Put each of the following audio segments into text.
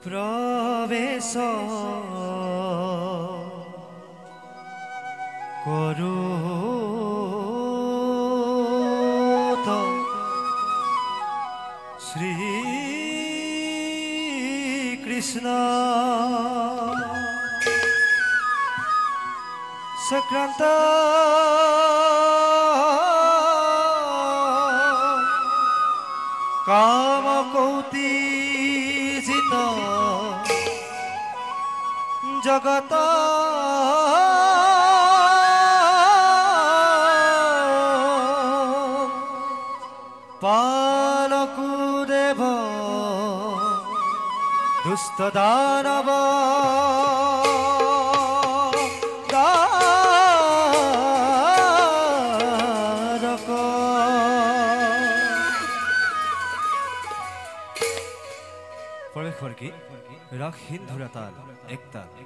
प्रवेश करूत श्री कृष्ण सक्रांत काम कौती जित जगत पालकुदेव दुष्ट दानव की राग हिंदुरा ताल एक ताल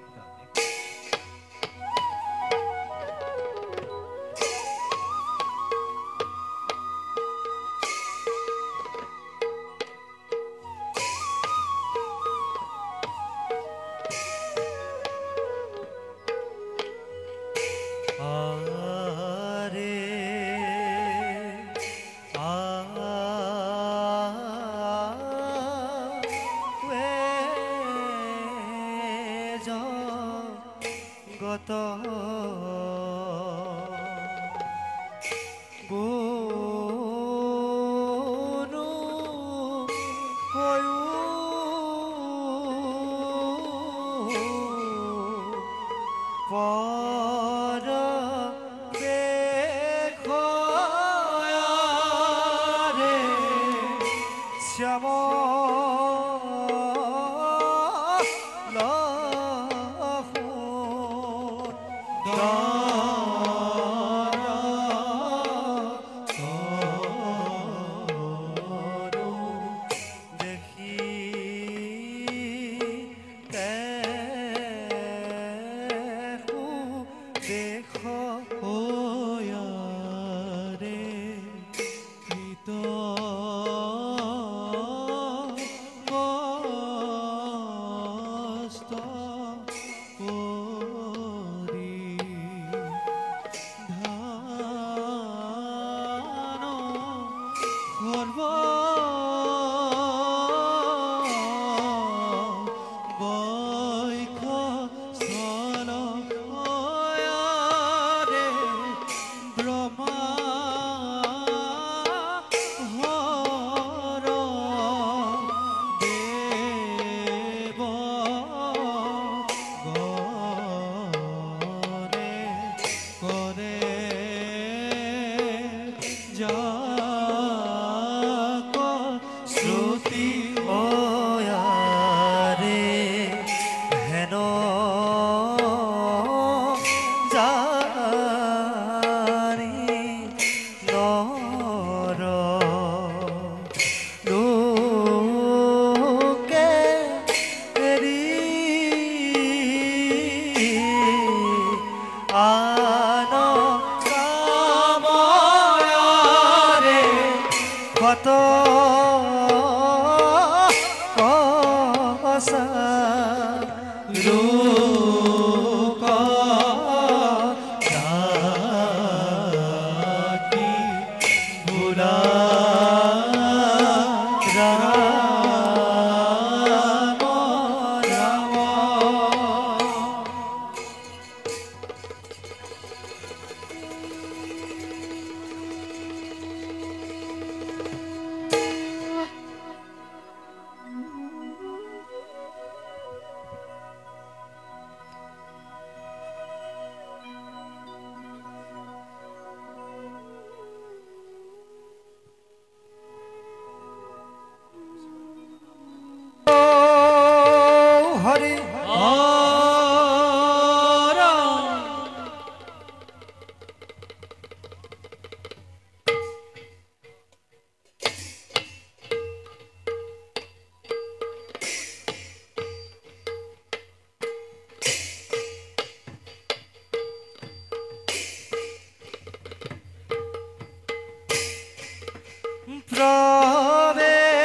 प्रवेश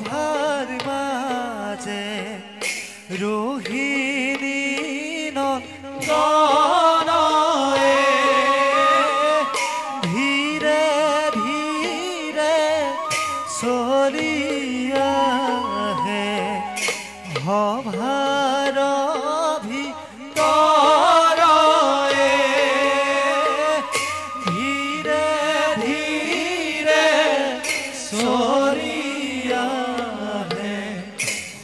भा रोहिणी नंदनए धीरे धीरे चलिया है भवार ভিতৰए ধীৰে ধীৰে চলিয়া হে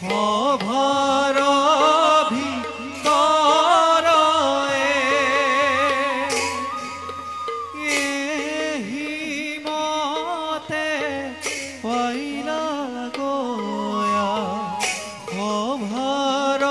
ভৱাৰ ভিতৰए এহি মতে পইলা গয়া ভৱাৰ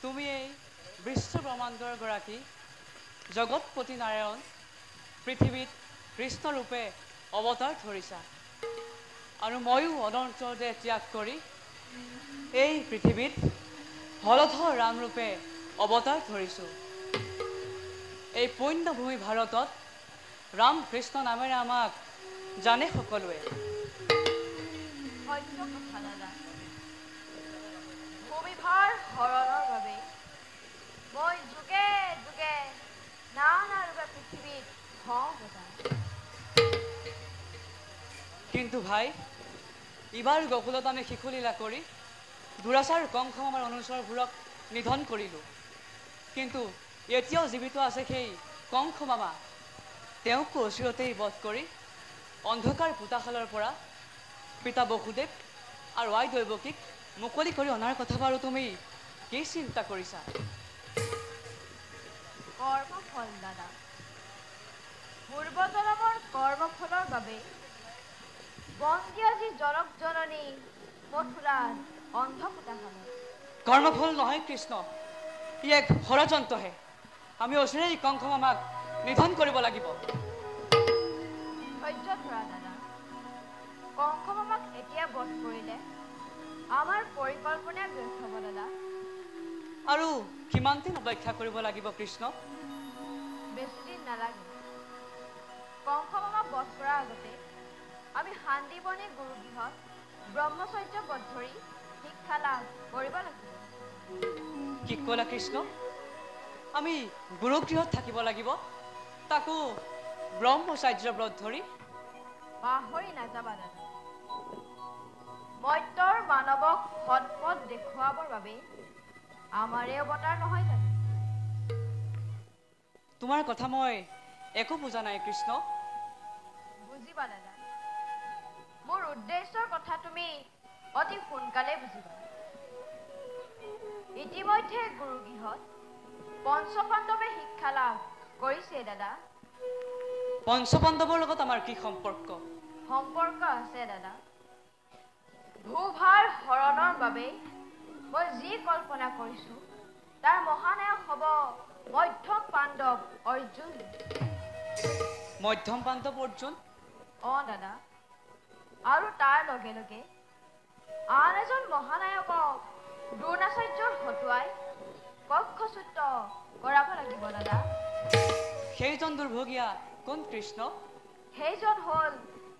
তুমি এই বিশ্ব ব্ৰহ্মাণ্ডৰ গৰাকী জগতপতি নাৰায়ণ পৃথিৱীত কৃষ্ণ ৰূপে অৱতাৰ ধৰিছা আৰু ময়ো অনন্ত দেহ ত্যাগ কৰি এই পৃথিৱীত হলধৰ ৰাম ৰূপে অৱতাৰ ধৰিছোঁ। এই পুণ্যভূমি ভাৰতত ৰাম কৃষ্ণ নামেৰে আমাক জানে সকলোৱে। ভূমিভাৰ হৰণৰ বাবে মই যুগে যুগে নানা ৰূপে পৃথিৱীত কিন্তু ভাই ইবাৰ গকুলত আমি শিশুলীলা কৰি দুৰাচাৰ কংস আমাৰ অনুচৰবোৰক নিধন কৰিলোঁ, কিন্তু এতিয়াও জীৱিত আছে সেই কংস মামা। তেওঁকো অচিৰতেই বধ কৰি অন্ধকাৰ পোতাশালৰ পৰা পিতা বসুদেৱ আৰু আই দৈৱকীক মুকলি কৰি অনাৰ কথা বাৰু তুমি কি চিন্তা কৰিছা? কৰ্মফল দাদা, পূৰ্বজন্মৰ কৰ্মফলৰ বাবে বন্দী আজি জনক জননী মথুৰাৰ অন্ধ পোতাশালত। কৰ্মফল নহয় কৃষ্ণ, ই এক ষড়যন্ত্ৰহে। আমি অচিৰেই কংস মামাক নিধন কৰিব লাগিব। ধৈৰ্য ধৰা দাদা, কংস মামাক এতিয়া বধ কৰিলে আমাৰ পৰিকল্পনা ব্যৰ্থ হ'ব দাদা। আৰু কিমান দিন অপেক্ষা কৰিব লাগিব কৃষ্ণ? বেছিদিন নালাগে। কংস মামাক বধ কৰাৰ আগতে আমি শান্তিবনী গুৰুগৃহত ব্ৰহ্মচৰ্য বধ ধৰি শিক্ষা লাভ কৰিব লাগিব। কি ক'লা কৃষ্ণ? আমি গুৰুগৃহত থাকিব লাগিব, তাকো ব্ৰহ্মচৰ্য ব্ৰত ধৰি? পাহৰি নাযাবা দাদা, মৰ্ত্যৰ মানৱক সৎপথ দেখুৱাবৰ বাবে আমাৰে অৱতাৰ নহয় জানো? তোমাৰ কথা মই একো বুজা নাই কৃষ্ণ। বুজিবা দাদা, মোৰ উদ্দেশ্যৰ কথা তুমি অতি সোনকালে বুজিবা। ইতিমধ্যে গুৰুগৃহত পঞ্চপাণ্ডৱে শিক্ষা লাভ কৰিছে দাদা। পঞ্চপাণ্ডৱৰ লগত আমাৰ কি সম্পৰ্ক? সম্পৰ্ক আছে দাদা। ভূভাৰ হৰণৰ বাবে মই যি কল্পনা কৰিছো তাৰ মহানায়ক হ'ব মধ্যম পাণ্ডৱ অৰ্জুন। মধ্যম পাণ্ডৱ অৰ্জুন? দাদা, আৰু তাৰ লগে লগে আন এজন মহানায়কক দ্ৰোণাচাৰ্যৰ হতুৱাই কক্ষচ্যুত কৰাব লাগিব দাদা। সেইজন দুৰ্ভগীয়া কোন কৃষ্ণ? সেইজন হ'ল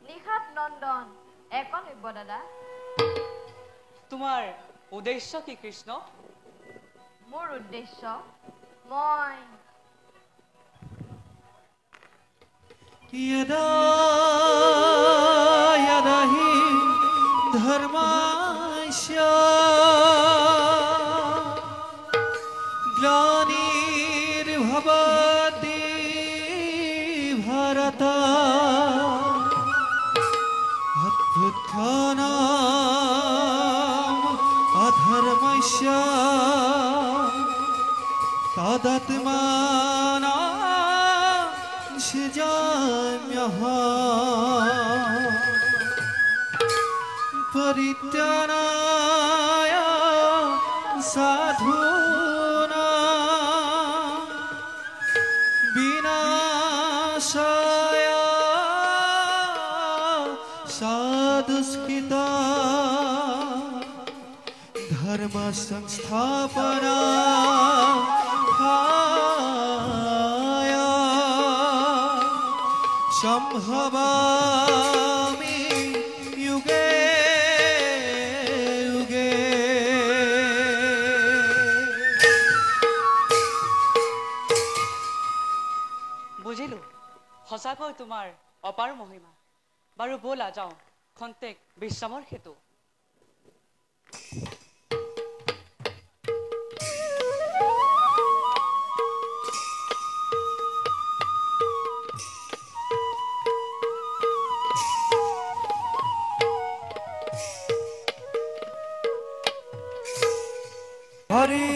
নিষাদ নন্দন একলব্য দাদা। তোমাৰ উদ্দেশ্য কি কৃষ্ণ? মোৰ উদ্দেশ্য, মই यदा यदा हि धर्मस्य ग्लानिर्भवति भारत तादात्माना शिजाम्यः परित्राणाय साधूनां विनाशाय साधुष्कृता धर्म संस्थापना संभवामि युगे युगे। বুজিলো সঁচাকৈ তোমাৰ অপাৰ মহিমা। বাৰু ব'লা যাওঁ খন্তেক বিশ্ৰামৰ হেতু। हरि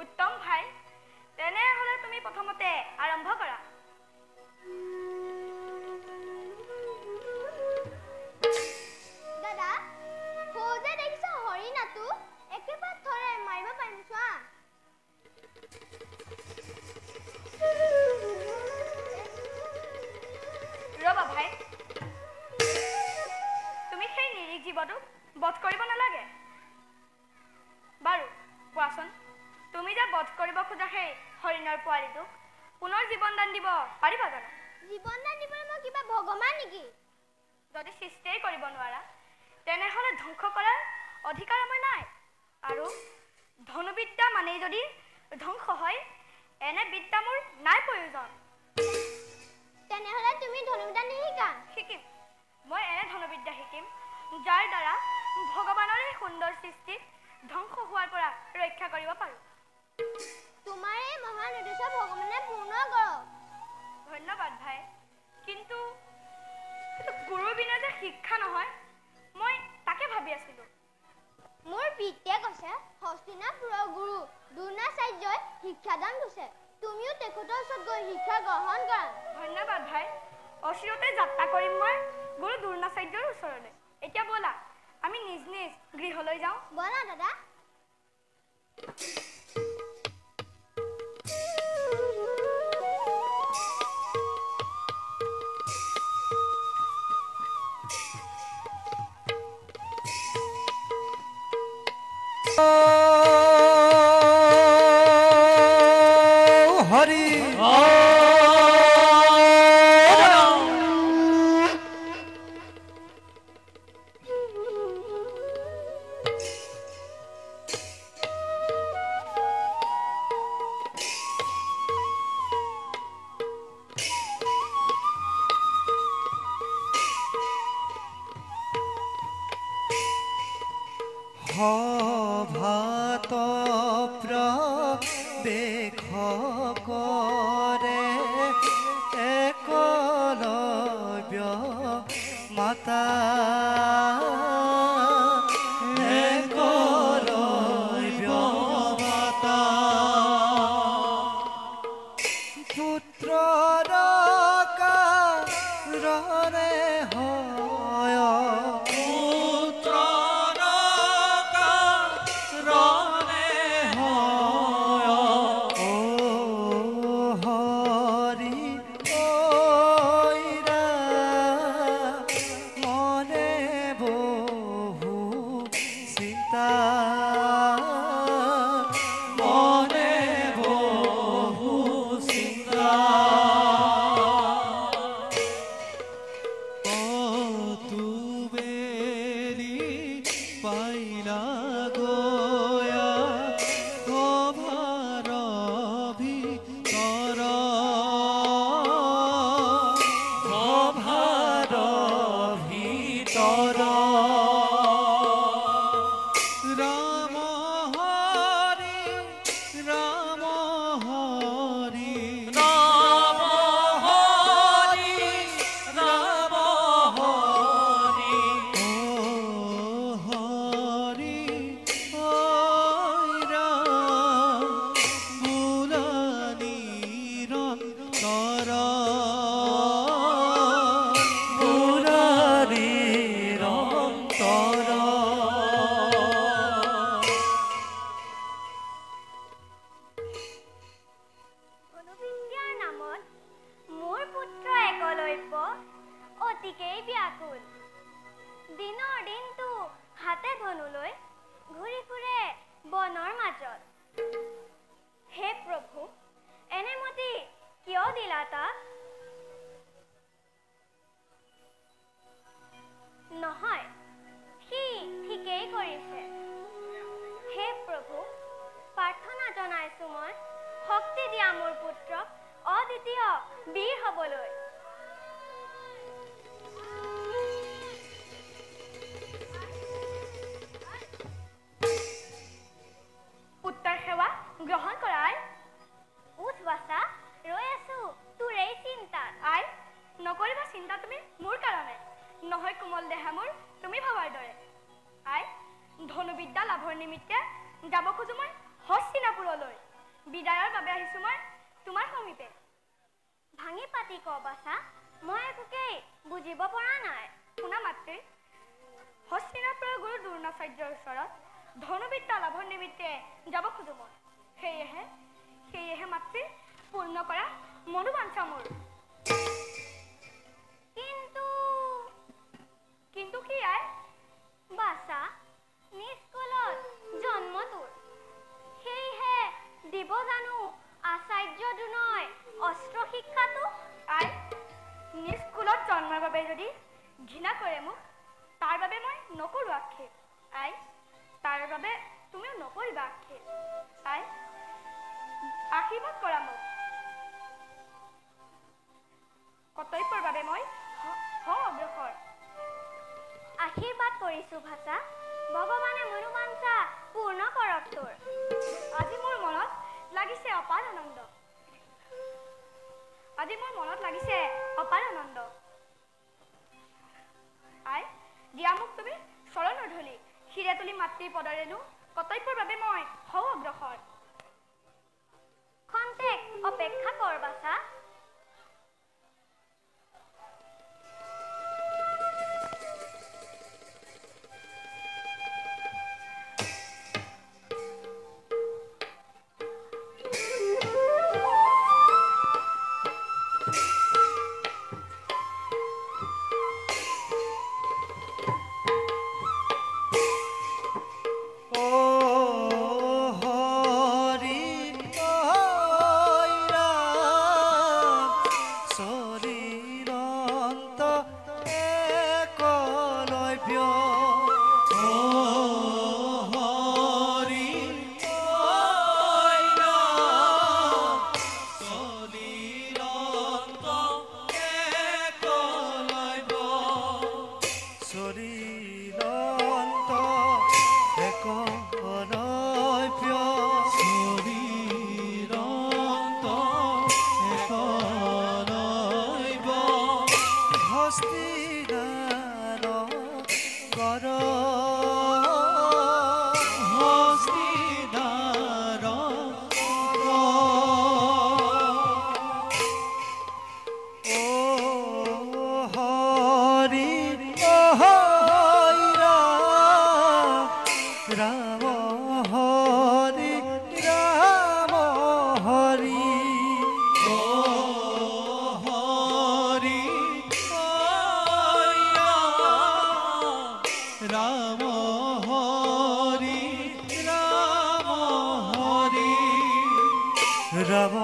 उत्तम भाई তেনেহলে তুমি প্ৰথমতে আৰম্ভ কৰা। দাদা কোজে দেখিছা হৰিণাটো একেবাৰে ধৰে মাৰিব পাৰিম চোৱা। ৰবা ভাই তুমি সেই নিৰীহ জীৱটোক বধ কৰিব নালাগে। বাৰু কোৱাচোন তুমি যে বধ কৰিব খোজা সেই হৰিণৰ পোৱালিটোক পুনৰ জীৱন দান দিব পাৰিবা জানো? জীৱন দান দিবলৈ মই কিবা ভগৱান নেকি? যদি সৃষ্টিয়ে কৰিব নোৱাৰা তেনেহলে ধ্বংস কৰাৰ অধিকাৰ আমাৰ নাই। আৰু ধনুবিদ্যা মানেই যদি ধ্বংস হয় এনে বিদ্যা মোৰ নাই প্ৰয়োজন। তেনেহলে তুমি ধনুবিদ্যা নিশিকা? শিকিম। মই এনে ধনুবিদ্যা শিকিম যাৰ দ্বাৰা ভগৱানৰ এই সুন্দৰ সৃষ্টিক ধ্বংস হোৱাৰ পৰা ৰক্ষা কৰিব পাৰো। তোমাৰ এই মহান উদ্দেশ্য ভগৱানে পূৰ্ণ কৰক। ধন্যবাদ ভাই। কিন্তু গুৰুৰ বিনা যে শিক্ষা নহয় মই তাকে ভাবি আছিলো। মোৰ পিতৃয়ে কৈছে হস্তিনাপুৰৰ গুৰু দ্ৰোণাচাৰ্যই শিক্ষাদান দিছে। তুমিও তেখেতৰ ওচৰত গৈ শিক্ষা গ্ৰহণ কৰা। ধন্যবাদ ভাই। অচিৰতে যাত্ৰা কৰিম মই গুৰু দ্ৰোণাচাৰ্যৰ ওচৰলৈ। এতিয়া ব'লা আমি নিজ নিজ গৃহলৈ যাওঁ। বলা দাদা। হরি ভাত দেখ কৰে একলব্য মাতা একলব্য মাতা পুত্ৰৰ কাৰনে হয় হস্তিনার গর হস্তিনার ও হরি ও হইরা রাম হরি রাম হরি ও হরি রাম হরি রাম হরি রাম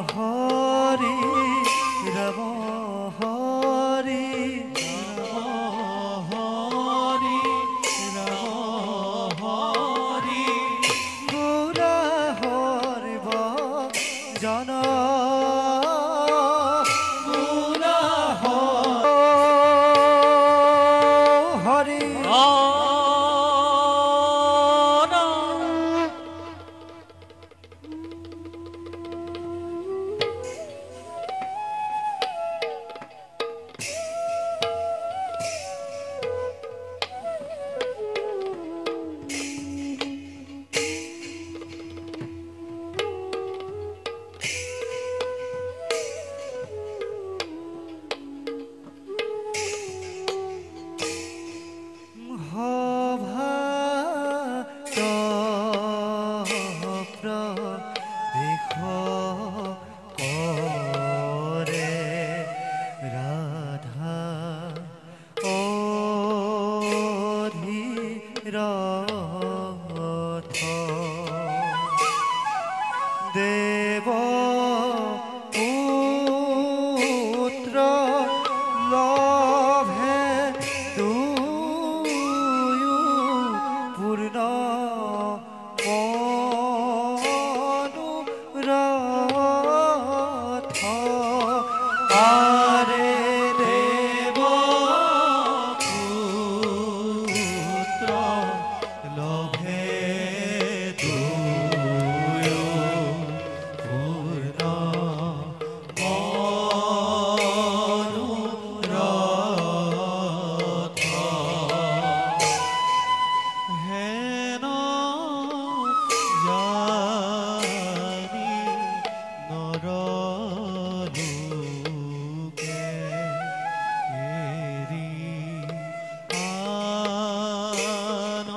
হরি রাম হরি হরি রাম হরি গুণা হরিব জন গুণা হরি দেব পুত্র লভে দুয়ু পূর্ণ মনোরথ আরে দেব পুত্র লভে দুয়ো পূর্ণ মনোরথ হেন জানি নৰলোকে এৰি আন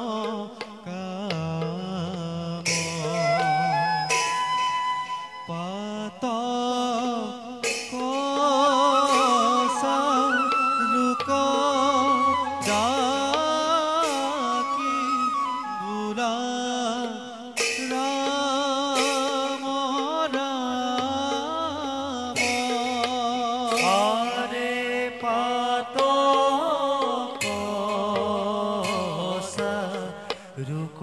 কাম পাত কচা লোক ডাকি বোলা ৰাম ৰাম আৰে পাত কসা ৰুক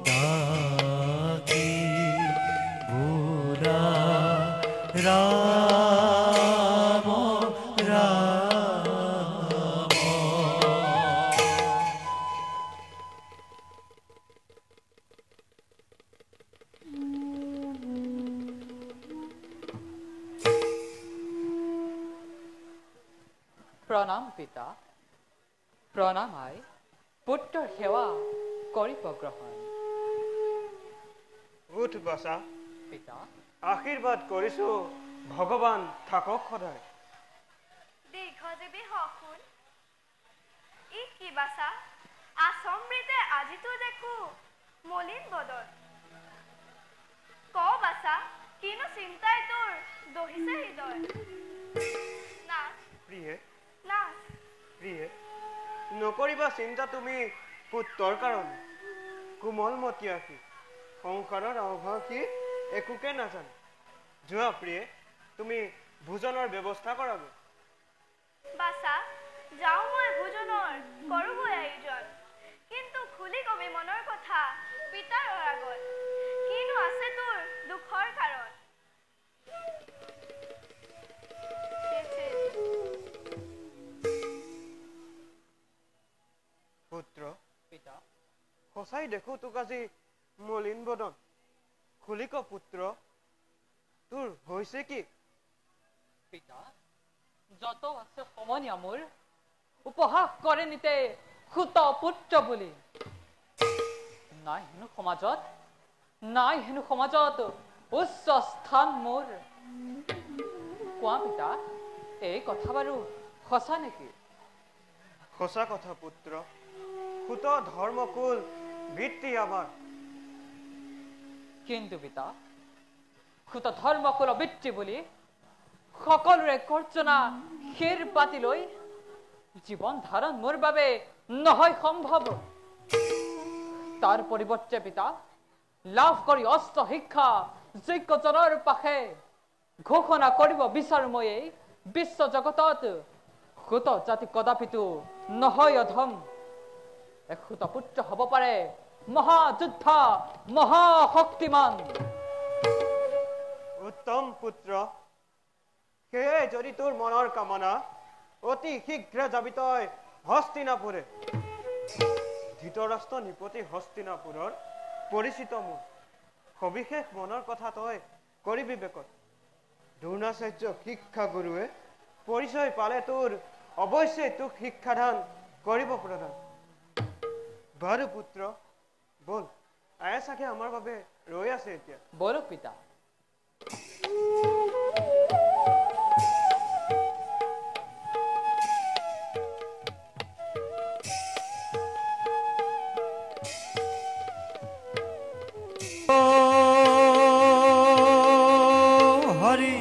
ডাকি বুলা ৰাম ৰাম প্ৰণাম পিতা প্ৰণাম আই পুত্ৰৰ সেৱা কৰিব গ্ৰহণ উঠ বাছা পিতা আশীৰ্বাদ কৰিছো ভগৱান থাকক সদায় দীৰ্ঘজীৱী হওঁক ই কি বাছা আচম্বিতে আজিতো দেখো মলিন বদন ক বাছা কিনো চিন্তাই তোৰ দহিছে হৃদয় নাচ প্ৰিয়ে নাচ প্ৰিয়ে নকৰিবা চিন্তা তুমি পুত্ৰৰ কাৰণে কোমলমতী আশী সংসাৰৰ অভাসী একোকে নাজানে যোৱা প্ৰিয়ে তুমি ভোজনৰ ব্যৱস্থা কৰাগৈ বাছা যাওঁ মই ভোজনৰ কৰোগৈ আয়োজন কিন্তু খুলি কবি মনৰ কথা পিতাৰ আগত কিনো আছে তোৰ দুখৰ কাৰণ পুত্ৰ পিতা সঁচাই দেখো তোক আজি মলিন বদন খুলি ক পুত্ৰ তোৰ হৈছে কি পিতা যত আছে সমনীয়া মোৰ উপহাস কৰে নিতে সুত পুত্ৰ বুলি নাই হেনো সমাজত উচ্চ স্থান মোৰ কোৱা পিতা এই কথা বাৰু সঁচা নেকি সঁচা কথা পুত্ৰ সুত ধৰ্মকুল বৃত্তি আমাৰ কিন্তু পিতা সুত ধৰ্মকুল বৃত্তি বুলি সকলোৰে গৰ্জনা খেৰ পাতি লৈ জীৱন ধাৰণ মোৰ বাবে নহয় সম্ভৱ তাৰ পৰিৱৰ্তে পিতা লাভ কৰি অস্ত শিক্ষা যোগ্যজনৰ পাশে ঘোষণা কৰিব বিচাৰো মই এই বিশ্ব জগতত সুত জাতি কদাপিতো নহয় অধম এক সুত পুত্ৰ হ'ব পাৰে মহাযোদ্ধা মহাশক্তিমান উত্তম পুত্ৰ সেয়ে যদি তোৰ মনৰ কামনা অতি শীঘ্ৰে যাবি তই হস্তিনাপুৰে ধৃতৰাষ্ট্ৰ নিপতি হস্তিনাপুৰৰ পৰিচিত মোৰ সবিশেষ মনৰ কথা তই কৰিবি বেকত দ্ৰোণাচাৰ্য শিক্ষা গুৰুৱে পৰিচয় পালে তোৰ অৱশ্যেই তোক শিক্ষাদান কৰিব প্ৰদান বাৰু পুত্ৰ বল আয়া চাগে আমাৰ বাবে ৰৈ আছে এতিয়া বলক পিতা হৰি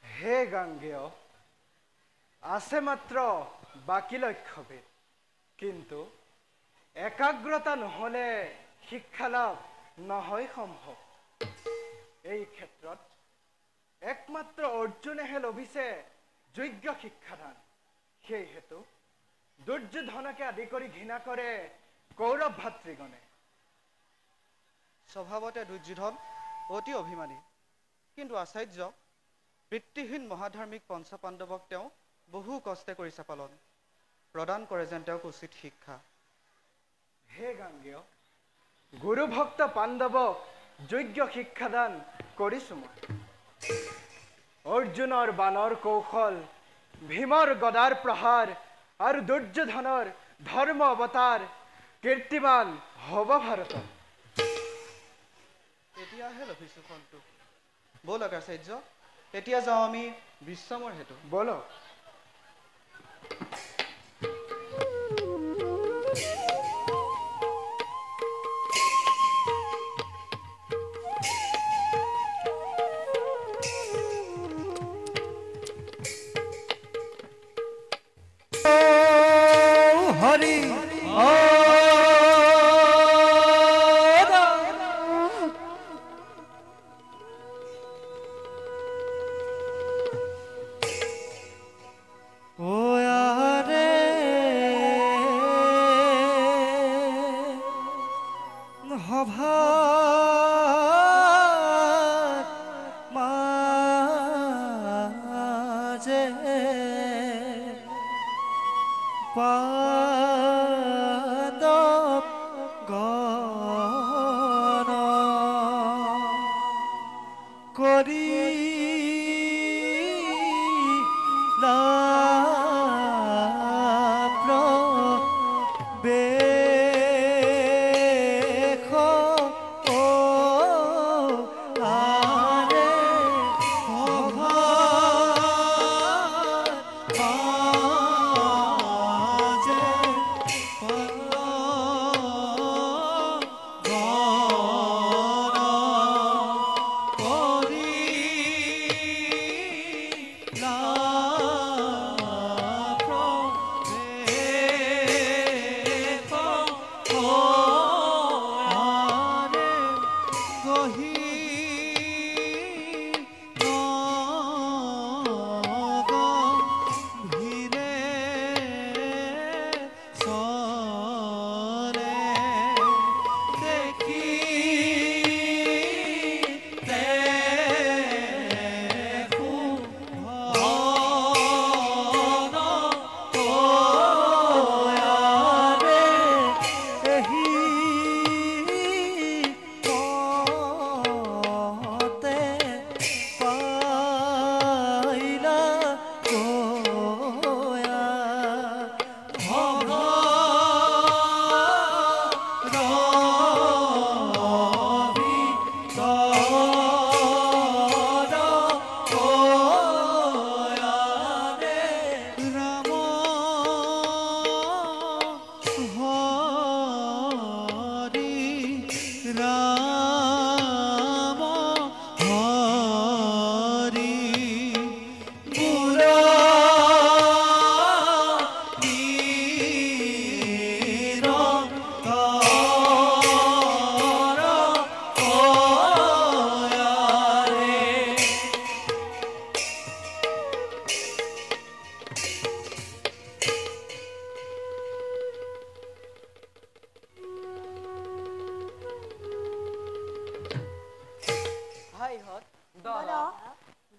হে গাঙ্গেয় আছে মাত্ৰ বাকী লক্ষ্যভেদ কিন্তু একাগ্ৰতা নহলে শিক্ষা লাভ নহয় সম্ভৱ এই ক্ষেত্ৰত একমাত্ৰ অৰ্জুনেহে লভিছে যোগ্য শিক্ষাদান সেই হেতু দুৰ্যোধনকে আদি কৰি ঘৃণা কৰে কৌৰৱ ভাতৃগণে স্বভাৱতে দুৰ্যোধন অতি অভিমানী কিন্তু আচাৰ্য বৃত্তিহীন মহাধাৰ্মিক পঞ্চপাণ্ডৱক তেওঁ বহু কষ্টে কৰিছে পালন প্ৰদান কৰে যেন তেওঁক উচিত শিক্ষা হে গাঙ্গেয় গুৰু ভক্ত পাণ্ডৱক যোগ্য শিক্ষাদান কৰিছো মই অৰ্জুনৰ বাণৰ কৌশল ভীমৰ গদাৰ প্ৰহাৰ আৰু দুৰ্যোধনৰ ধৰ্ম অৱতাৰ কীৰ্তিমান হ'ব ভাৰতত এতিয়াহে লভিছে পাইছোঁ সন্তু। ব'লক আচাৰ্য, এতিয়া যাওঁ আমি বিশ্ৰামৰ হেতু। ব'লক। হৰি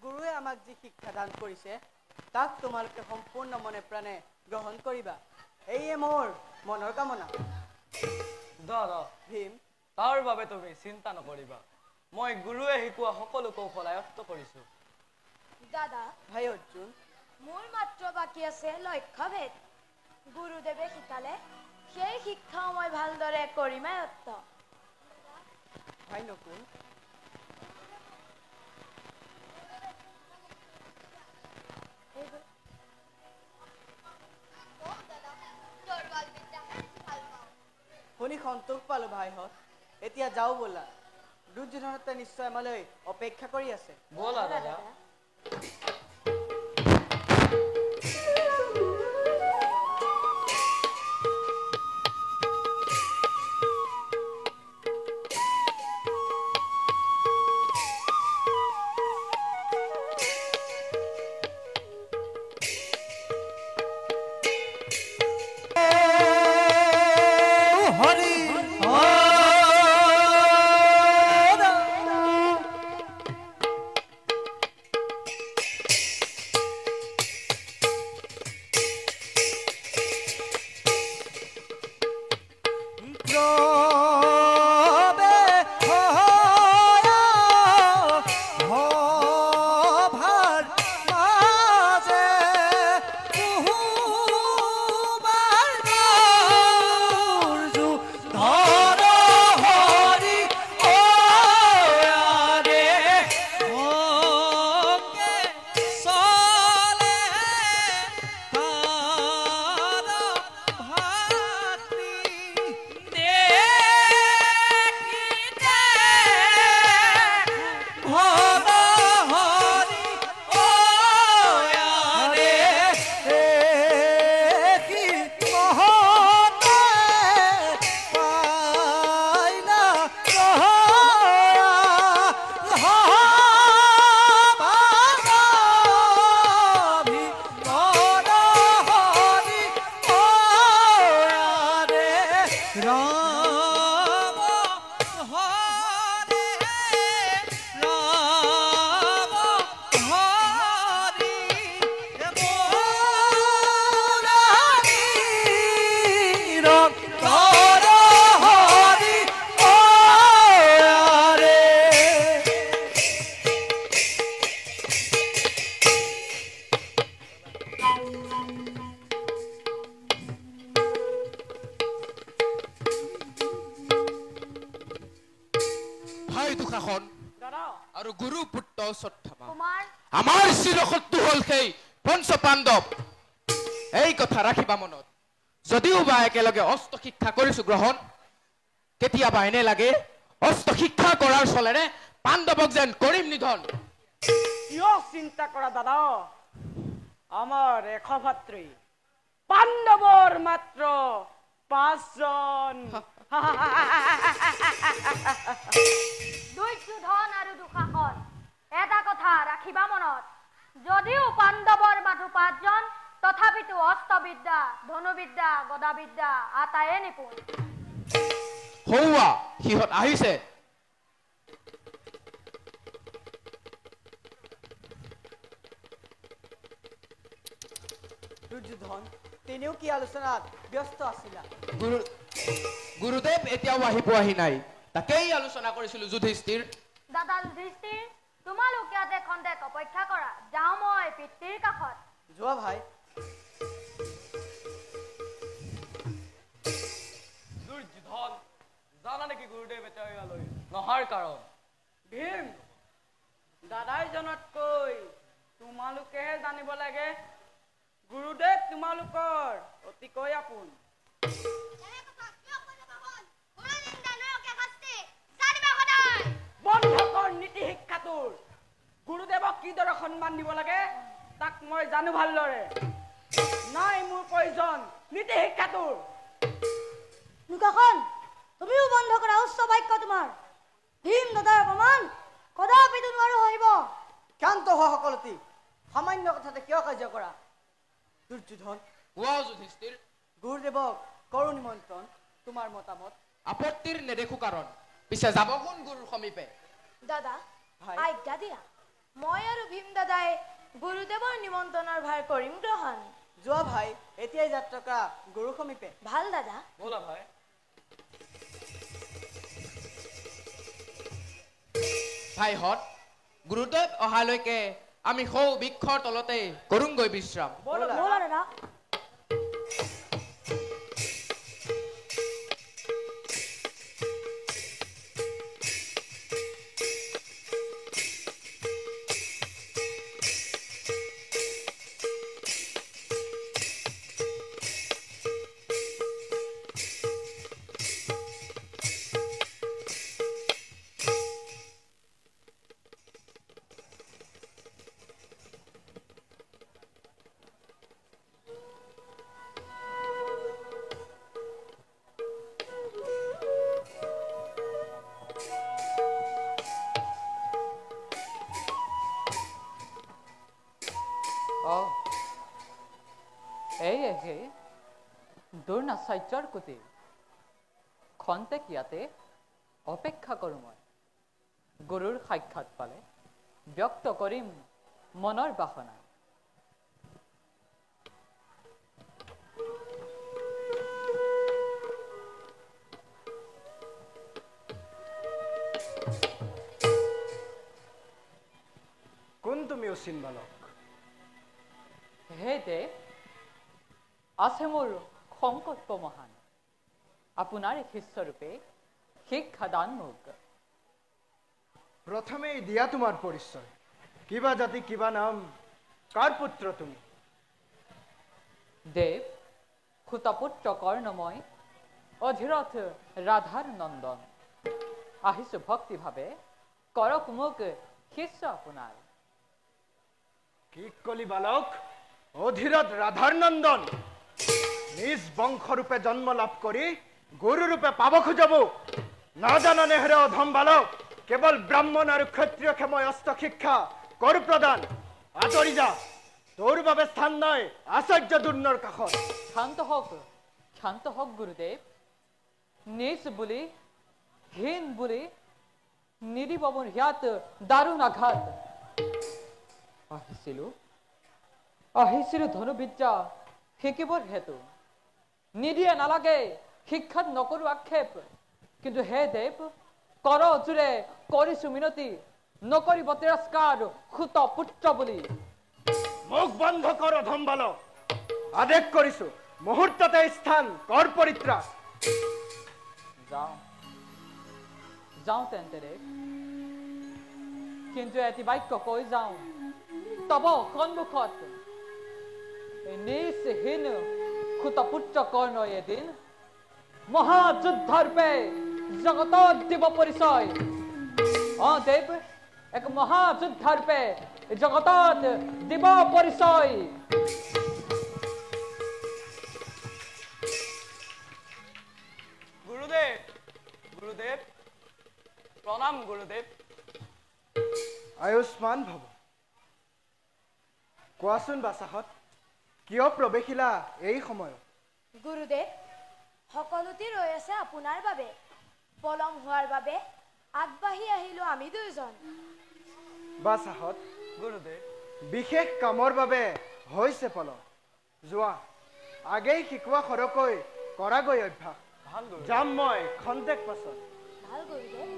গুৰুৱে আমাক যি শিক্ষা দান কৰিছে তাক তোমালোকে সম্পূৰ্ণ মনে প্ৰাণে গ্ৰহণ কৰিবা, এয়ে মোৰ মনৰ কামনা। দাদা ভীম, তাৰ বাবে তুমি চিন্তা নকৰিবা, মই গুৰুৱে শিকোৱা সকলো কৌশল আয়ত্ত কৰিছো। দাদা, ভাই অৰ্জুন, মোৰ মাত্ৰ বাকী আছে লক্ষ্যভেদ। গুৰুদেৱে শিকালে সেই শিক্ষাও মই ভালদৰে কৰিম আয়ত্ত। ভাই নকুল, শুনি সন্তোষ পালো ভাইহঁত। এতিয়া যাওঁ ব'লা, দুৰ্যোধনতে নিশ্চয় আমালৈ অপেক্ষা কৰি আছে। ব'লা দাদা। ভাই দুখাখন দাদা আৰু গুৰু পুত্ৰ অশ্বত্থামা কুমাৰ আমাৰ চিৰশত্ৰু হল সেই পঞ্চ পাণ্ডৱ এই কথা ৰাখিবা মনত যদিও বা একেলগে অস্ত্ৰ শিক্ষা কৰিছো গ্ৰহণ কেতিয়াবা এনে লাগে অস্ত্ৰ শিক্ষা কৰাৰ চলেৰে পাণ্ডৱক যেন কৰিম নিধন কিয় চিন্তা কৰা দাদা আমাৰ এশ ভাতৃ পাণ্ডৱৰ মাত্ৰ 5 জন দুৰ্যোধন আৰু দুঃশাসন এটা কথা ৰাখিবা মনত যদিও পাণ্ডৱৰ মাথো 5 জন তথাপিতো অস্ত্ৰবিদ্যা ধনুবিদ্যা গদাবিদ্যা আটায়ে নিপুণ হৌৱা সিহঁত আহিছে দুৰ্যোধন তিনিও কি আলোচনাত ব্যস্ত আছিলা গুৰুদেৱ এতিয়াও আহি পোৱাহি নাই তাকেই আলোচনা কৰিছিলো যুধিষ্ঠিৰ দাদা যুধিষ্ঠিৰ তোমালোক ইয়াতে খন্তেক অপেক্ষা কৰা যাওঁ মই পিতৃৰ কাষত যোৱা ভাই দুৰ্যোধন জানা নেকি গুৰুদেৱ এতিয়া ইয়ালৈ নহাৰ কাৰণ ভীম দাদাই জনতকৈ তোমালোকেহে জানিব লাগে গুৰুদেৱ তোমালোকৰ অতিকৈ আপোন বন্ধকৰ নীতি শিক্ষাটোৰ গুৰুদেৱক কিদৰে সন্মান দিব লাগে তাক মই জানো ভালদৰে নাই মোৰ প্ৰয়োজন নীতি শিক্ষাটোৰ লুকাখন তুমিও বন্ধ কৰা উচ্চ বাক্য তোমাৰ ভীম দাদাৰ অপমান কদাপিতো নোৱাৰো হইব শান্ত হোৱা সকলতি সামান্য কথাতে কিয় কাৰ্য কৰা দুৰ্যোধন কোৱা যুধিষ্ঠিৰ গুৰুদেৱক কৰো নিমন্ত্ৰণ তোমাৰ মতামত আপত্তিৰ নেদেখো কাৰণ পিছে যাব কোন গুৰুৰ সমীপে দাদা ভাই। আজ্ঞা দিয়া মই আৰু ভীম দাদাই গুৰুদেৱৰ নিমন্ত্ৰণৰ ভাৰ কৰিম গ্ৰহণ যোৱা ভাই এতিয়াই যাত্ৰা কৰা গুৰু সমীপে ভাল দাদা ব'লা ভাই ভাইহঁত গুৰুদেৱ অহালৈকে আমি সৌ বৃক্ষৰ তলতে কৰোঁগৈ বিশ্ৰাম ব'লা দাদা এইহে দুৰ্নাচাৰ্যৰ কুটিৰ খন্তেক ইয়াতে অপেক্ষা কৰোঁ মই গুৰুৰ সাক্ষাৎ পালে ব্যক্ত কৰিম মনৰ বাসনা কোন তুমি অচিন বালক হে দেৱ আছে মোৰ সংকল্প মহান আপোনাৰ শিষ্যৰূপে শিক্ষাদান মোক প্ৰথমেই দিয়া তোমাৰ পৰিচয় কিবা জাতি কিবা নাম কাৰ পুত্ৰ তুমি দেৱ সুতপুত্ৰ কৰ্ণময় অধিৰথ ৰাধাৰ নন্দন আহিছো ভক্তিভাৱে কৰক মোক শিষ্য আপোনাৰ কি কলি বালক অধিরথ রাধার নন্দন নিজ বংশরূপে জন্ম লাভ করি গুরুরূপে পাব খুঁজব না জানা নেহরে অধম বালক কেবল ব্রাহ্মণ আর ক্ষত্রিয়কে মই অস্ত্র শিক্ষা কর প্রদান আঁতরি যা তোর বাবে স্থান নয় আচার্য দুর্নর কাষত শান্ত হওক গুৰুদেৱ নিজ বুলি হীন বুলি নিদিব মোৰ হিয়াত দাৰুণ আঘাত আহিছিলো ধনুবিদ্যা শিকিবৰ হেতু নিদিয়ে নালাগে শিক্ষাত নকৰো আক্ষেপ কিন্তু হে দেৱ কৰ জোৰে কৰিছো মিনতি নকৰিব তিৰস্কাৰ সুত পুত্ৰ বুলি মুখ বন্ধ কৰ অধম বালক আদেশ কৰিছো মুহূৰ্ততে স্থান কৰ পৰিত্ৰাস যাওঁ তেন্তে দেৱ, কিন্তু এটি বাক্য কৈ যাওঁ, তব সন্মুখত এই নিচহীন সুতপুত্ৰ কৰ্ণই এদিন মহাযুদ্ধৰূপে জগতত দিব পৰিচয়। দেৱ, এক মহাযুদ্ধৰূপে জগতত দিব পৰিচয়। গুৰুদেৱ, গুৰুদেৱ, প্ৰণাম গুৰুদেৱ। আয়ুষ্মান ভৱ। কোৱাচোন বাছাহঁত, কিয় প্ৰৱেশিলা এই সময়ত? গুৰুদেৱ, সকলোতে ৰৈ আছে আপোনাৰ বাবে। পলম হোৱাৰ বাবে আগবাঢ়ি আহিলো আমি দুয়োজন। বাছাহঁত, গুৰুদেৱ, বিশেষ কামৰ বাবে হৈছে পলম। যোৱা, আগেই শিকোৱা সৰকৈ কৰাগৈ অভ্যাস। ভাল গুৰুদেৱ। যাম মই খন্তেক পাছত। ভাল গুৰুদেৱ।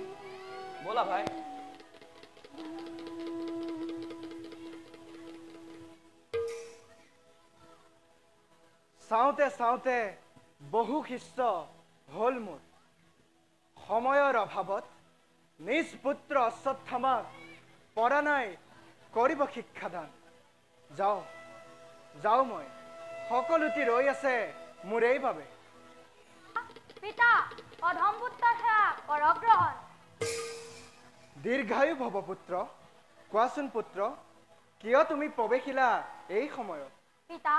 ব'লা ভাই। চাওঁতে চাওঁতে বহু শিষ্য হ'ল মোৰ। সময়ৰ অভাৱত নিজ পুত্ৰ অশ্বত্থামাক পৰা নাই কৰিব শিক্ষাদান। যাওঁ যাওঁ মই, সকলোটি ৰৈ আছে মোৰ এইবাবে। পিতা, অধম পুত্ৰৰ সেৱা কৰক গ্ৰহণ। দীৰ্ঘায়ু ভৱ পুত্ৰ। কোৱাচোন পুত্ৰ, কিয় তুমি প্ৰৱেশিলা এই সময়ত? পিতা,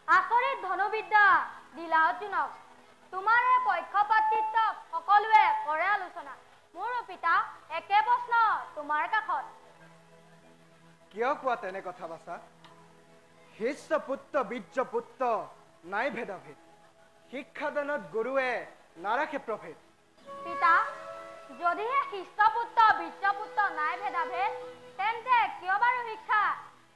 আচৰিত ধনুবিদ্যা দিলা অৰ্জুনক। তোমাৰ এই পক্ষপাতিত্বক সকলোৱে কৰে আলোচনা। মোৰো পিতা একে প্ৰশ্ন তোমাৰ কাষত। কিয় কোৱা তেনে কথা বাছা? শিষ্য পুত্ৰ বীৰ্য পুত্ৰ নাই ভেদাভেদ। শিক্ষাদানত গুৰুৱে নাৰাখে প্ৰভেদ। পিতা, যদিহে শিষ্য পুত্ৰ বীৰ্য পুত্ৰ নাই ভেদাভেদ, তেন্তে কিয় বাৰু শিক্ষা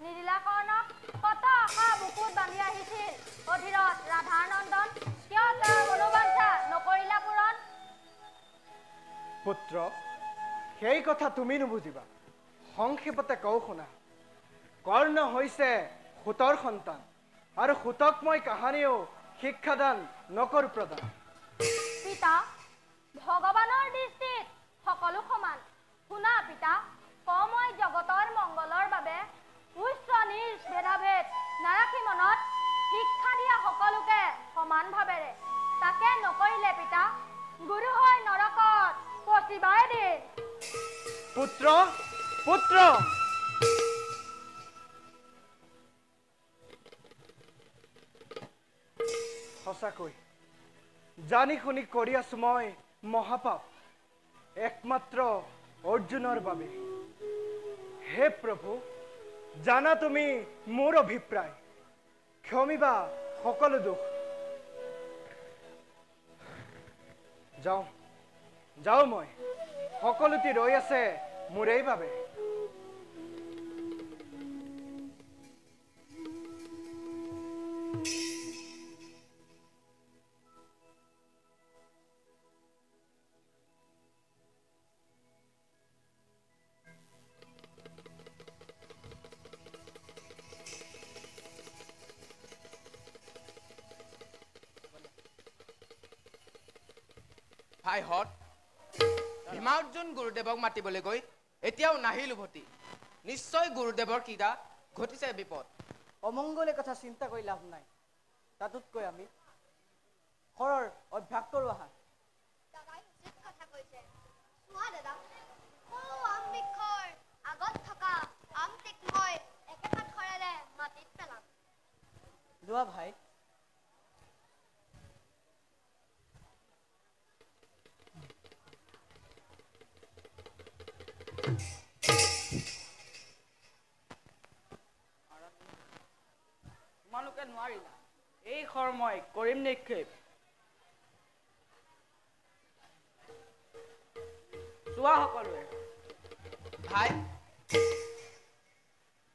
নিদিলা কৰ্ণক? কত আশা বুকুত বান্ধি আহিছিল অধীৰত ৰাধাৰ নন্দন, কিয় তেওঁৰ মনোবাঞ্ছা নকৰিলা পূৰণ? পুত্ৰ, সেই কথা তুমি নুবুজিবা। সংক্ষেপতে কওঁ শুনা। কৰ্ণ হৈছে সূতৰ সন্তান, আৰু সূতক মই কাহানিও শিক্ষাদান নকৰোঁ প্ৰদান। পিতা, ভগৱানৰ দৃষ্টিত সকলো সমান। শুনা পিতা, কওঁ মই জগতৰ মংগলৰ বাবে উচ্চ নিজ ভেদাভেদ নাৰাখি মনত শিক্ষা দিয়া সকলোকে সমান ভাৱেৰে। তাকে নকৰিলে পিতা, গুৰু হৈ নৰকত পচিবাই দিন। পুত্ৰ, পুত্ৰ, সঁচাকৈ জানি শুনি কৰি আছো মই মহাপাপ, একমাত্ৰ অৰ্জুনৰ বাবে। হে প্ৰভু, জানা তুমি মোৰ অভিপ্ৰায়, ক্ষমিবা সকলো দুখ। যাওঁ যাওঁ মই, সকলোটি ৰৈ আছে মোৰ এইবাবে। ভাইহঁত, ভীমাৰ্জুন গুৰুদেৱক মাতিবলৈ গৈ এতিয়াও নাহিল উভতি। নিশ্চয় গুৰুদেৱৰ কিবা ঘটিছে বিপদ। অমংগলে কথা চিন্তা কৰি লাভ নাই। তাতোতকৈ আমি খৰৰ অভ্যাস কৰোঁ আহা। দাদাই উচিত কথা কৈছে। চোৱা দাদা, সৌ আম বৃক্ষৰ আগত থকা আমটিক মই একেটা খৰেৰে মাটিত পেলাম। লোৱা ভাই। তোমালোকে নোৱাৰিলা, এই খৰ মই কৰিম নিক্ষেপ। চোৱা সকলোৱে, ভাই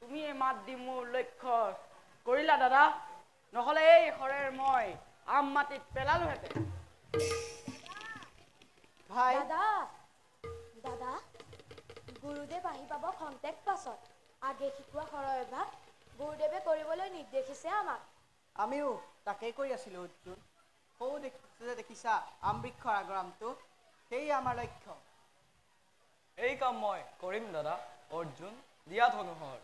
তুমি এই মাত দি মোৰ লক্ষ্য কৰিলা দাদা, নহ'লে এই খৰেৰ মই আম মাটিত পেলালোহেঁতেন। ভাই, দাদা, দাদা, গুৰুদেৱ আহি পাব খন্তেক পাছত। আগে শিকোৱা খৰৰ অভ্যাস গুৰুদেৱে কৰিবলৈ নিৰ্দেশ দিছে আমাক। আমিও তাকেই কৰি আছিলোঁ অৰ্জুন। সৌ দেখিছা আম বৃক্ষৰ আগৰ আমটো, সেয়ে আমাৰ লক্ষ্য। কাম মই কৰিম দাদা। অৰ্জুন দিয়া ধনুহৰ।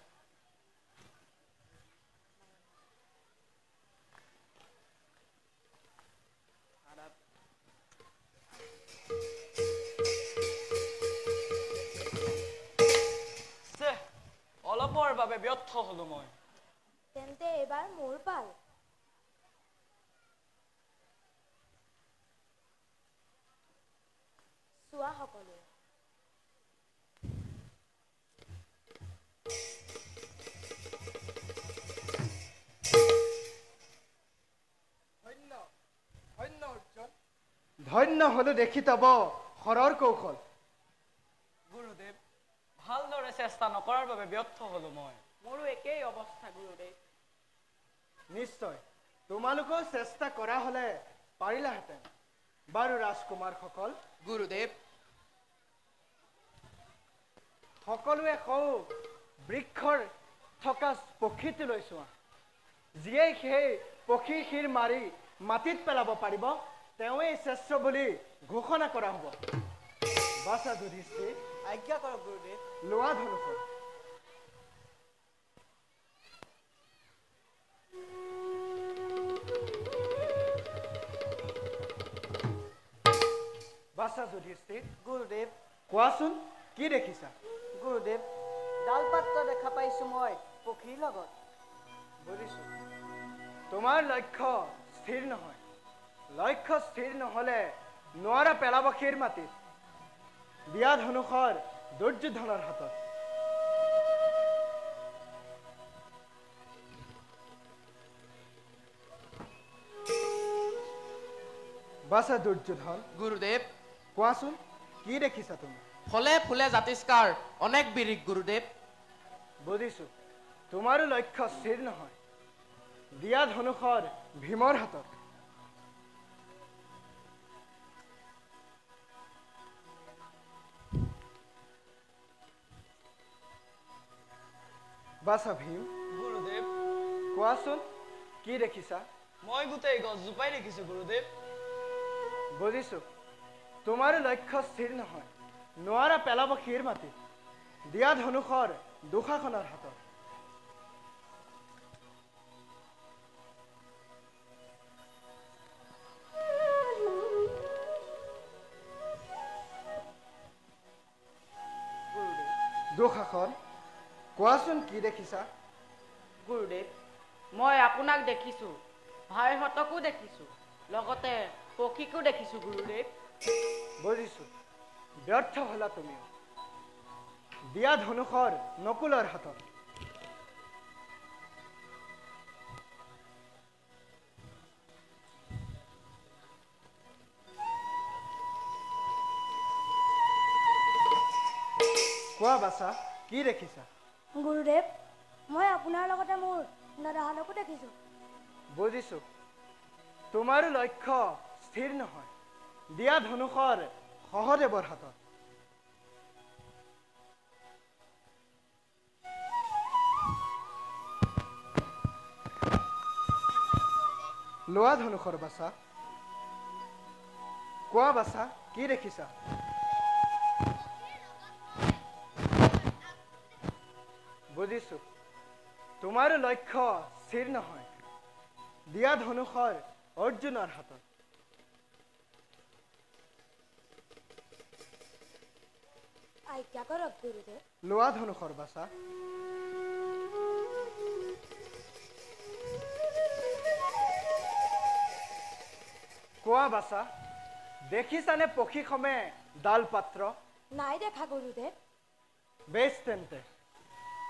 অলপৰ বাবে ব্যৰ্থ হলো মই। তেন্তে এবাৰ মোৰ পাল। চোৱা সকলোৱে, ধন্য হলো দেখি তব হৰৰ কৌশল। গুৰুদেৱ, ভালদৰে চেষ্টা নকৰাৰ বাবে ব্যৰ্থ হলো মই। মোৰো একেই অৱস্থা গুৰুদেৱ। নিশ্চয় তোমালোকেও চেষ্টা কৰা হলে পাৰিলাহেঁতেন। বাৰু ৰাজকুমাৰসকল। গুৰুদেৱ। সকলোৱে কওঁ বৃক্ষৰ থকা পক্ষীটোলৈ চোৱা। যিয়ে সেই পক্ষী শিৰ মাৰি মাটিত পেলাব পাৰিব তেওঁৱেই শ্ৰেষ্ঠ বুলি ঘোষণা কৰা হ'ব। বাছা যুধিষ্ঠিৰ, আজ্ঞা কৰক গুৰুদেৱ। লোৱা ধনুষৰ। বাছা যুধিষ্ঠিৰ। গুৰুদেৱ। কোৱাচোন কি দেখিছা? গুৰুদেৱ, ডালপাত্ৰ দেখা পাইছো মই পক্ষীৰ লগত। বুজিছো, তোমাৰ লক্ষ্য স্থিৰ নহয়। লক্ষ্য স্থিৰ নহলে নোৱাৰা পেলাব শিৰ মাটিত। দিয়া ধনুষৰ দুৰ্যোধনৰ হাতত। বাছা দুৰ্যোধন। গুৰুদেৱ। কোৱাচোন কি দেখিছা তুমি? ফলে ফুলে জাতিষ্কাৰ অনেক বিৰিক গুৰুদেৱ। বুজিছো, তোমাৰো লক্ষ্য স্থিৰ নহয়। দিয়া ধনুষৰ ভীমৰ হাতত। বাছা ভীম। গুৰুদেৱ। কোৱাচোন কি দেখিছা? মই গোটেই গছজোপাই দেখিছো গুৰুদেৱ। বুজিছো, তোমাৰো লক্ষ্য স্থিৰ নহয়। নোৱাৰা পেলাব শিৰ মাটি। দিয়া ধনুষৰ দুশাসনৰ হাতত। দুশাসন। কোৱাচোন কি দেখিছা? গুৰুদেৱ, মই আপোনাক দেখিছো, ভাইহঁতকো দেখিছো, লগতে পক্ষীকো দেখিছো গুৰুদেৱ। বুজিছো, ব্যৰ্থ হলা তুমিও। দিয়া ধনুষৰ নকুলৰ হাতত। কোৱা বাছা কি দেখিছা? গুৰুদেৱ, মই আপোনাৰ লগতে মোৰ দাদাহঁতকো দেখিছো। বুজিছো, তোমাৰো লক্ষ্য স্থিৰ নহয়। দিয়া ধনুষৰ সহদেৱৰ হাতত। লোৱা ধনুষৰ বাছা। কোৱা বাছা কি দেখিছা? বুজিছো, তোমাৰো লক্ষ্য স্থিৰ নহয়। দিয়া ধনুষৰ অৰ্জুনৰ হাতত। আজ্ঞা কৰক গুৰুদেৱ। লোৱা ধনুষৰ বাছা। কোৱা বাছা, দেখিছানে পক্ষী সমে ডাল পাত্ৰ? নাই দেখা গুৰুদেৱ। বেছ তেন্তে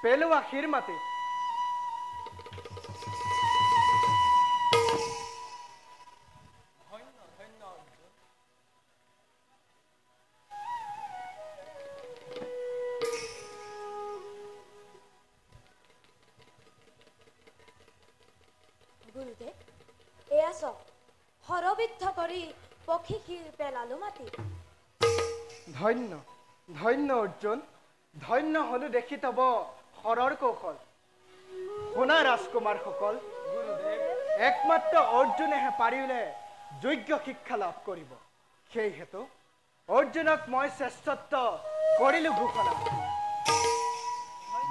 পেলোৱা শিৰ মাটিত। গুৰুদেৱ, এয়া চক হৰবিদ্ধ কৰি পক্ষী শিৰ পেলালো মাটি। ধন্য ধন্য অৰ্জুন, ধন্য হলো দেখি তব হৰৰ কৌশল। শুনা ৰাজকুমাৰসকল, একমাত্ৰ অৰ্জুনেহে পাৰিলে যোগ্য শিক্ষা লাভ কৰিব। সেইহেতু অৰ্জুনক মই শ্ৰেষ্ঠত্ব কৰিলো ঘোষণা।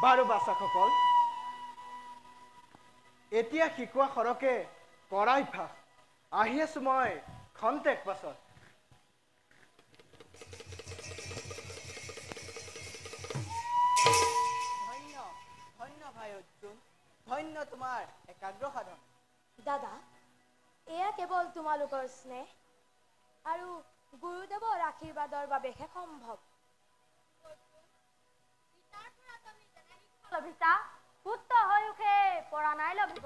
বাৰু বাচকসকল, এতিয়া শিকোৱা সৰকে কৰা অভ্যাস। আহি আছো মই খন্তেক পাছত। ধন্য ধন্য ভাই অৰ্জুন, ধন্য তোমাৰ একাগ্ৰ সাধন। দাদা, এয়া কেৱল তোমালোকৰ স্নেহ আৰু গুৰুদেৱৰ আশীৰ্বাদৰ বাবেহে সম্ভৱ। লভিতা পুত্ৰ হৈ উঠে পৰা নাই লভিব।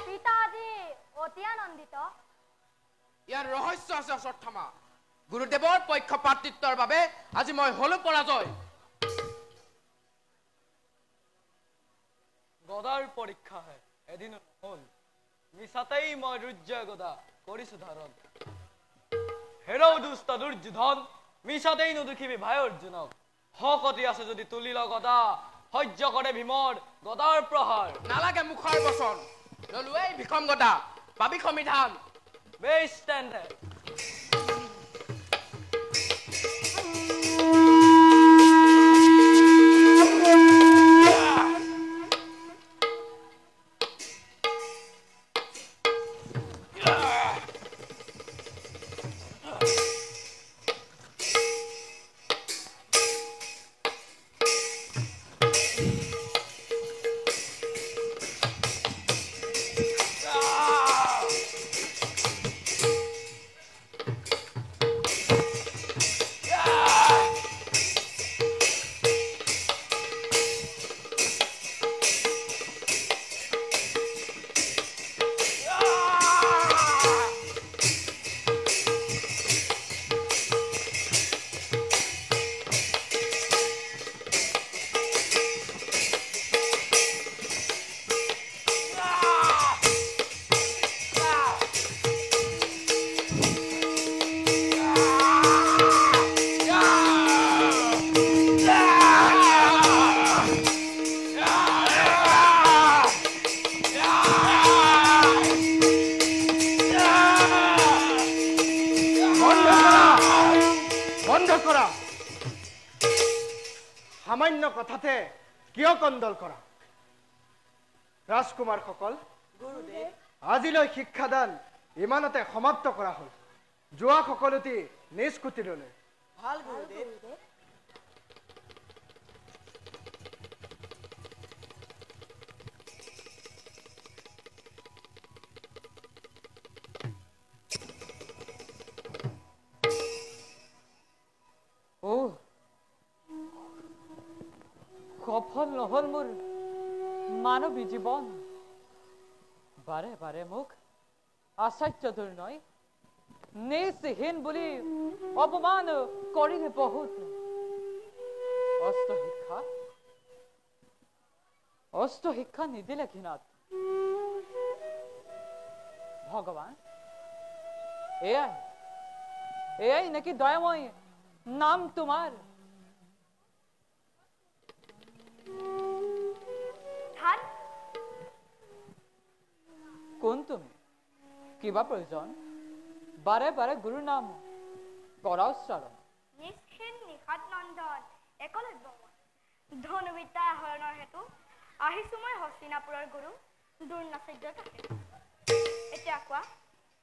পিতা আজি অতি আনন্দিত। ইয়াৰ ৰহস্য আছে অশ্বত্থামা। গুৰুদেৱৰ পক্ষপাতিত্বৰ বাবে আজি মই হলো পৰাজয়। গদাৰ পৰীক্ষাহে এদিন নহল, মিছাতেই মই ৰুজ্জয় গদা কৰিছো ধাৰণ। হেৰৌ দুষ্ট দুৰ্যোধন, মিছাতেই নুদুখিবি ভাই অৰ্জুনক। শকতি আছে যদি তুলি ল গদা, সহ্য কৰে ভীমৰ গদাৰ প্ৰহাৰ। নালাগে মুখৰ বচন, ললোৱেই ভিষম গদা পাবি সমিধান। বেছ তেন্তে সামান্য কথাতে কিয় কন্দল কৰা? ৰাজকুমাৰ সকল, গুৰুদেৱ, আজিলৈ শিক্ষাদান ইমানতে সমাপ্ত কৰা হ'ল। যোৱা সকলোটি নিজ কুটিৰলৈ। ভাল গুৰুদেৱ। সফল নহল মোৰ মানৱী জীৱন। বাৰে বাৰে মোক আচাৰ্য দুৰ্ণয় নিচহীন বুলি অপমান কৰিলে বহুত। অস্ত্ৰ শিক্ষা নিদিলে ঘৃণাত। ভগৱান, এয়াই নেকি দয়াময় নাম তোমাৰ? কোন তুমি? কিবা প্ৰয়োজন? বাৰে বাৰে গুৰু নাম কৰা উচ্চাৰণ। নিষ্ক্ষীণ নিষাদ নন্দন একলব্য ধনুবিদ্যা আহৰণৰ হেতু আহিছো মই হস্তিনাপুৰৰ গুৰু দ্ৰোণাচাৰ্যৰ কাষে। এতিয়া কোৱা,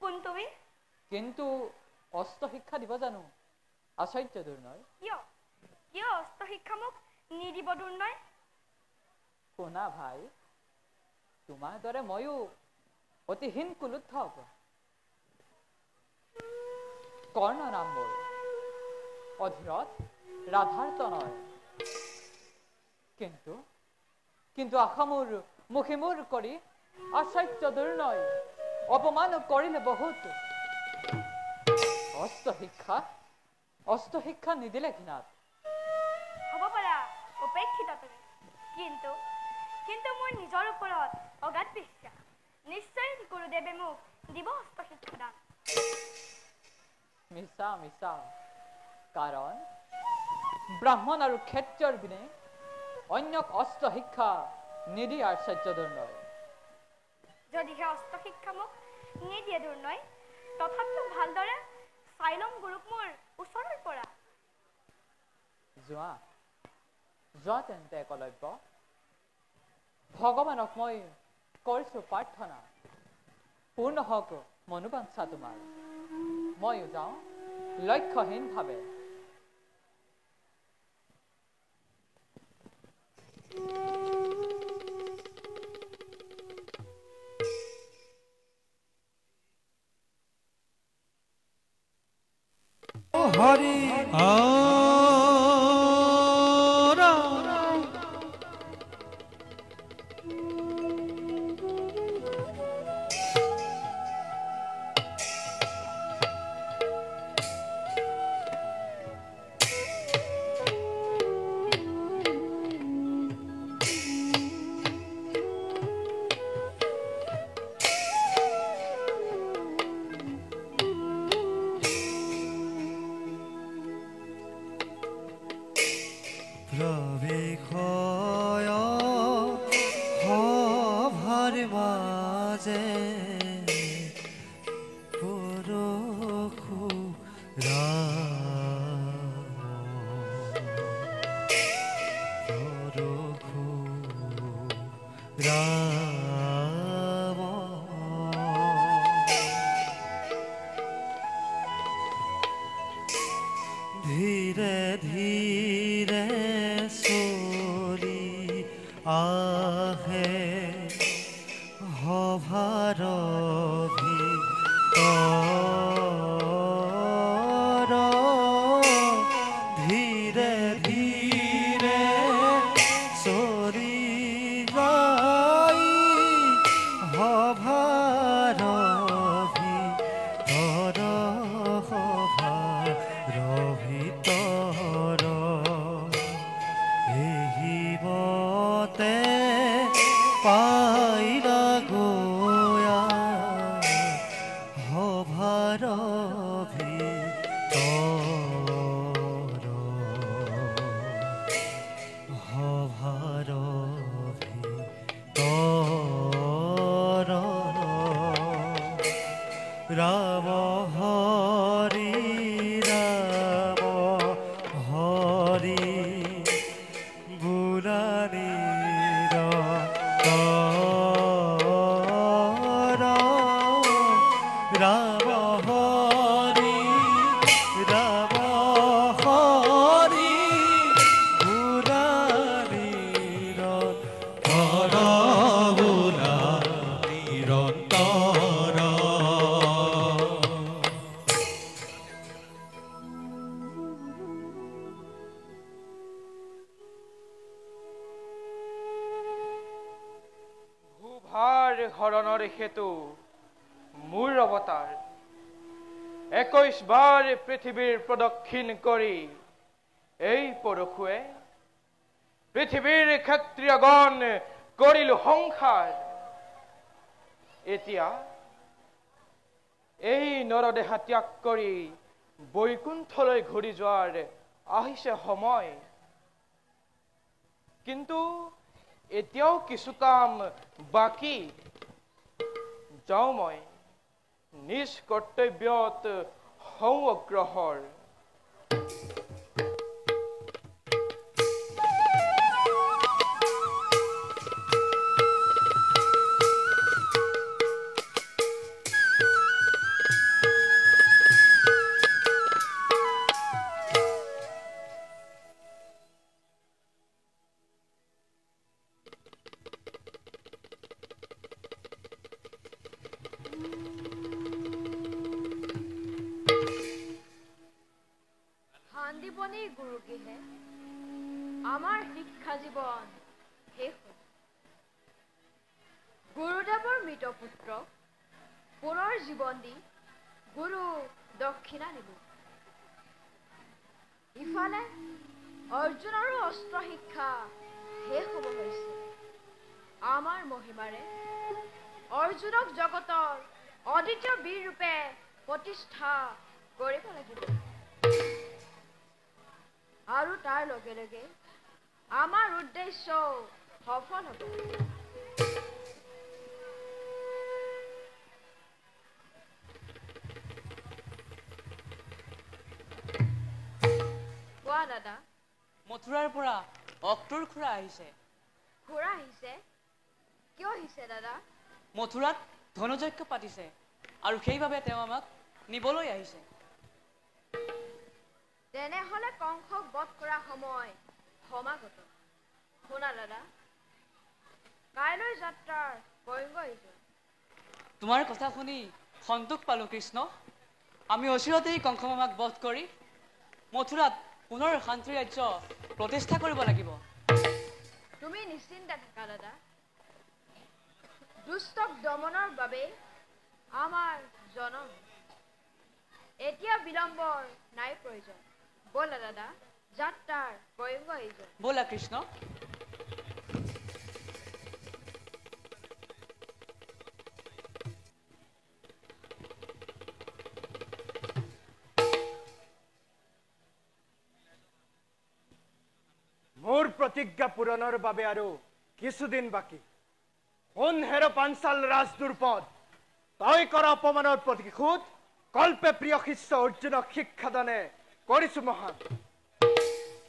কোন তুমি? কিন্তু অস্ত্ৰ শিক্ষা দিব জানো আচাৰ্য দুৰ্ণয়? কিয় অস্ত্ৰ শিক্ষা মোক নিদিব দুৰ্ণয়? শুনা ভাই, তোমাৰ দৰে ময়ো অতিহীন কুলুদ্ধ হব। কৰ্ণ নাম মোৰ, অধীৰত ৰাধাৰ তনয়। কিন্তু আশা মোৰ মুখে মোৰ কৰি আচাৰ্য দুৰ্ণয় অপমান কৰিলে বহুত। অস্ত্ৰ শিক্ষা নিদিলে ঘৃণাত। হ'ব পাৰা উপেক্ষিত তুমি, কিন্তু মোৰ নিজৰ ওপৰত অগাধ বিশ্বাস। নিশ্চয় গুৰুদেৱে মোক দিব অস্ত্ৰ শিক্ষাদান। মিছা কাৰণ ব্ৰাহ্মণ আৰু ক্ষত্ৰিয়ৰ বিনে অন্যক অস্ত্ৰ শিক্ষা নিদিয়ে আচাৰ্য দুৰ্ণয়। যদিহে অস্ত্ৰ শিক্ষা মোক নিদিয়ে দুৰ্ণয়, তথাপিও ভালদৰে চাই ল'ম গুৰুক মোৰ ওচৰৰ পৰা। যোৱা তেন্তে একলব্য। ভগৱানক মই কৰিছোঁ প্ৰাৰ্থনা, পূৰ্ণ হওক মনোবাঞ্ছা তোমাৰ। ময়ো যাওঁ লক্ষ্যহীনভাৱে। হৰি প্ৰবেশয় সভাৰ মাঝে ধীৰে ধীৰে চলি আহে সভাৰ ভিতৰ ধীৰে ধীৰে চলি যাই সভাৰ ভিতৰ এহিবতে পাইলা গোয়া সভাৰ ভিতৰ সভাৰ ভিতৰ ৰাম হৰি ৰাম হৰি বুলানীৰ ৰাম হৰি ৰাম হৰি বুলানীৰ বুলানীৰ ভূভাৰ হৰণৰ হেতু মোৰ অৱতাৰ 21 বাৰ পৃথিৱীৰ প্ৰদক্ষিণ কৰি এই পৰশুৱে পৃথিৱীৰ ক্ষত্ৰিয়গণ কৰিলো সংসাৰ। এতিয়া এই নৰদেহা ত্যাগ কৰি বৈকুণ্ঠলৈ ঘূৰি যোৱাৰ আহিছে সময়। কিন্তু এতিয়াও কিছু কাম বাকী। যাওঁ মই নিজ কৰ্তব্যত হওঁ অগ্ৰসৰ। শান্তিবনী গুৰুগৃহে আমাৰ শিক্ষা জীৱন শেষ হ'ল। গুৰুদেৱৰ মৃত পুত্ৰক পুনৰ জীৱন দি গুৰু দক্ষিণা নিলো। ইফালে অৰ্জুনৰো অস্ত্ৰ শিক্ষা শেষ হ'ব হৈছে। আমাৰ মহিমাৰে অৰ্জুনক জগতৰ অদ্বিতীয় বীৰ ৰূপে প্ৰতিষ্ঠা কৰিব লাগিব। আৰু তাৰ লগে লগে আমাৰ উদ্দেশ্য সফল হ'ব। কোৱা দাদা, মথুৰাৰ পৰা অক্টোৰ খুৰা আহিছে। খুৰা আহিছে? কিয় আহিছে দাদা? মথুৰাত ধনযজ্ঞ পাতিছে আৰু সেইবাবে তেওঁ আমাক নিবলৈ আহিছে। তেনেহলে কংসক বধ কৰা সময় সমাগত। শুনা দাদা, কাইলৈ যাত্ৰাৰ বয়ংগ আহিছে। তোমাৰ কথা শুনি সন্তোষ পালো কৃষ্ণ। আমি অচিৰতেই কংস মামাক বধ কৰি মথুৰাত পুনৰ শান্তি ৰাজ্য প্ৰতিষ্ঠা কৰিব লাগিব। তুমি নিশ্চিন্তে থাকা দাদা। দুষ্টক দমনৰ বাবে আমাৰ জনম। এতিয়া বিলম্বৰ নাই প্ৰয়োজন। বলা দাদা, যাত্ৰাৰ বয়ংগ আহিছে। বলা কৃষ্ণ। মোৰ প্ৰতিজ্ঞা পূৰণৰ বাবে আৰু কিছুদিন বাকী। কোন হেৰ পাঞ্চাল ৰাজ দুৰ্পদ, তই কৰা অপমানৰ প্ৰতিশোধ কল্পে প্ৰিয় শিষ্য অৰ্জুনক শিক্ষাদানে কৰিছো মহান।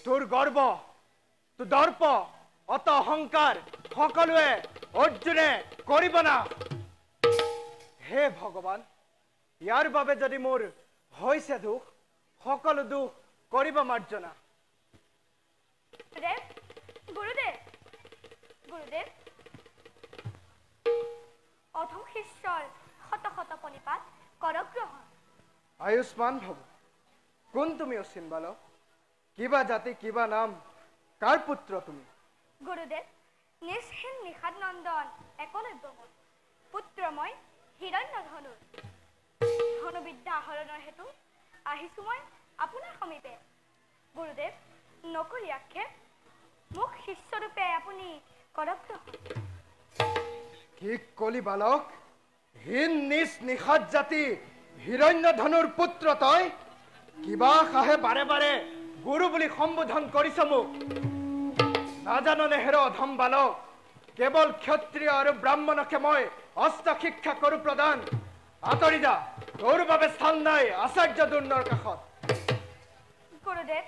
তোৰ গৰ্ব, তোৰ দৰ্প, অত অহংকাৰ সকলোৱে অৰ্জুনে কৰিব না। হে ভগৱান, ইয়াৰ বাবে যদি মোৰ হৈছে দুখ, সকলো দুখ কৰিব মাৰ্জনা। গুৰুদেৱ, গুৰুদেৱ, অধম শিষ্যৰ শত শত পণিপাত কৰক গ্ৰহণ। আয়ুষ্মান ভৱ। কোন তুমি অচিন বালক? কিবা জাতি, কিবা নাম, কাৰ পুত্ৰ তুমি? গুৰুদেৱ, নিষ্হীন নিষাদ নন্দন একলব্য মোৰ পুত্ৰ। মই হিৰণ্য ধনুৰ ধনুবিদ্যা আহৰণৰ হেতু আহিছো মই আপোনাৰ সমীপে। গুৰুদেৱ, নকৰি আক্ষেপ, মোক শিষ্যৰূপে আপুনি কৰক গ্ৰহণ। কি কলি বালক? হীন নিচ নিষাদ জাতি হিৰণ্য ধনুৰ পুত্ৰ তই? কিবা সাহে বাৰে বাৰে গুৰু বুলি সম্বোধন কৰিছ মোক? নাজানো নেহেৰ অধম বালক, কেৱল ক্ষত্ৰিয় আৰু ব্ৰাহ্মণকে মই অস্ত্ৰ শিক্ষা কৰো প্ৰদান। আঁতৰি যা, তোৰ বাবে স্থান নাই আচাৰ্য দুৰ্ণৰ কাষত। গুৰুদেৱ,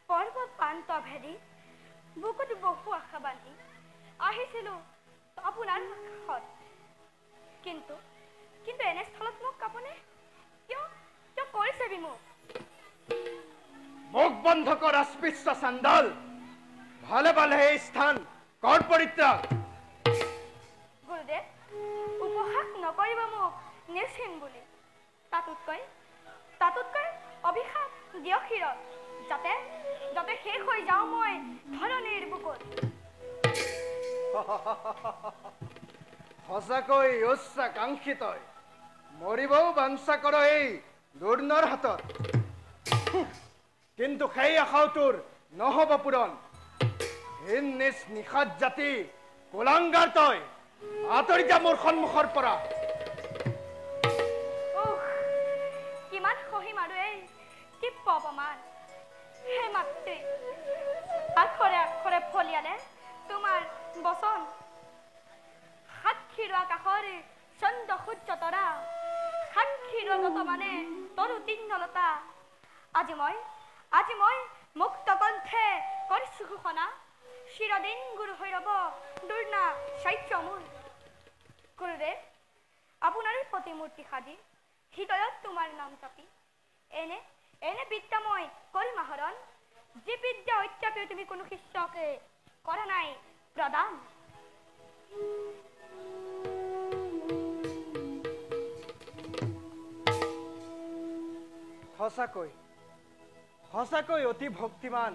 পৰ্বত প্ৰান্ত ভেদি বুকুত বহু আশা বান্ধি আহিছিলো আপোনাৰ কাষত। কিন্তু কিন্তু এনে স্থলত মোক আপুনি কিয় কিয় কৰিছে বিমুখ? মুখ বন্ধ কৰ আস্পৃশ্য চাণ্ডাল। ভালে ভালে এই স্থান কৰ পৰিত্ৰাগ। গুৰুদেৱ, উপহাস নকৰিব মোক নিৰ্চিন বুলি। তাতোতকৈ অভিশাপ দিয়ক শিৰত, যাতে যাতে শেষ হৈ যাওঁ মই ধৰণীৰ বুকুত। সঁচাকৈ উচ্চাকাংক্ষী তই, মৰিবও বাঞ্ছা কৰ এই দুৰ্ণৰ হাতত। কিন্তু সেই আশাও তোৰ নহব পূৰণ। হীন নিচ নিষাদ জাতি কুলাংগাৰ তই, আঁতৰি যা মোৰ সন্মুখৰ পৰা। কিমান সহিম আৰু এই তীব্ৰ অপমান। হে মাতৃ, আখৰে আখৰে ফলিয়ালে তোমাৰ বচন। সাক্ষী ৰোৱা কাষৰ চন্দ্ৰ সূৰ্য তৰা, সাক্ষী ৰোৱা মানে তৰু তিন্নলতা। আজি মই মুক্ত কণ্ঠে কৰিছো ঘোষণা, চিৰদিন গুৰু হৈ ৰব দুৰ্ণা চাৰ্য মোৰ। গুৰুদেৱ, আপোনাৰ প্ৰতিমূৰ্তি সাজি হৃদয়ত তোমাৰ নাম জাপি এনে বিদ্যা মই কৰিম আহৰণ, যি বিদ্যা অত্যাপেও তুমি কোনো শিষ্যকে কৰা নাই প্ৰদান। সঁচাকৈ অতি ভক্তিমান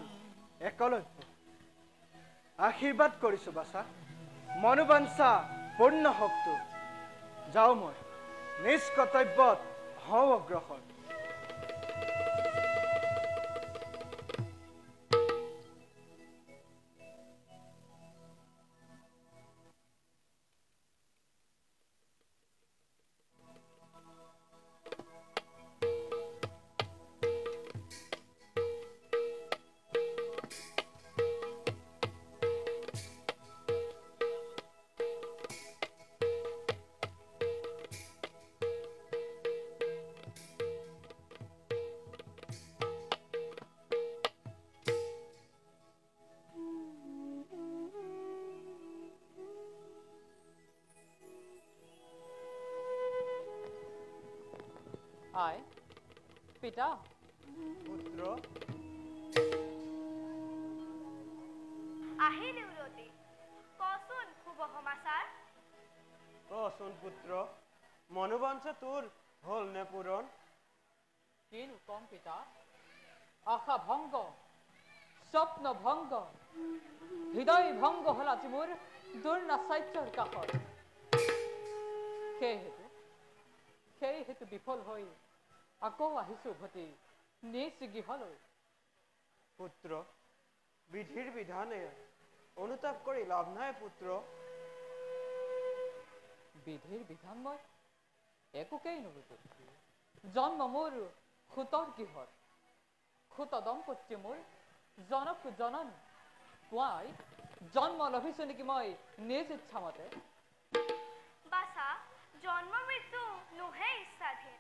একলব্য। আশীৰ্বাদ কৰিছো বাছা, মনোবাঞ্ছা পূৰ্ণ হওক তোৰ। যাওঁ মই নিজ কৰ্তব্যত হওঁ অগ্ৰসৰ। আই পিতা পুত্ৰ আহিল উলতি কচোন শুভ সমাচাৰ কচোন পুত্ৰ মনোবাঞ্ছা তোৰ হ'ল নে পূৰণ কিনো কম পিতা আশা ভংগ স্বপ্ন ভংগ হৃদয় ভংগ হল আজি মোৰ দুৰ্নাচাৰ্যৰ কাষত সেয়েহেতু বিফল হৈ আকৌ আহিছো উভতি নিজ গৃহলৈ পুত্ৰ বিধিৰ বিধানে অনুতাপ কৰি লাভ নাই পুত্ৰ বিধিৰ বিধান মই একোকেই নুবুজো জন্ম মোৰ খুতৰ গৃহত খুত দম্পত্য মোৰ জনক জননী পুৱাই জন্ম লভিছো নেকি মই নিজ ইচ্ছামতে বাছা জন্ম মৃত্যু নোহে ইচ্ছাধীন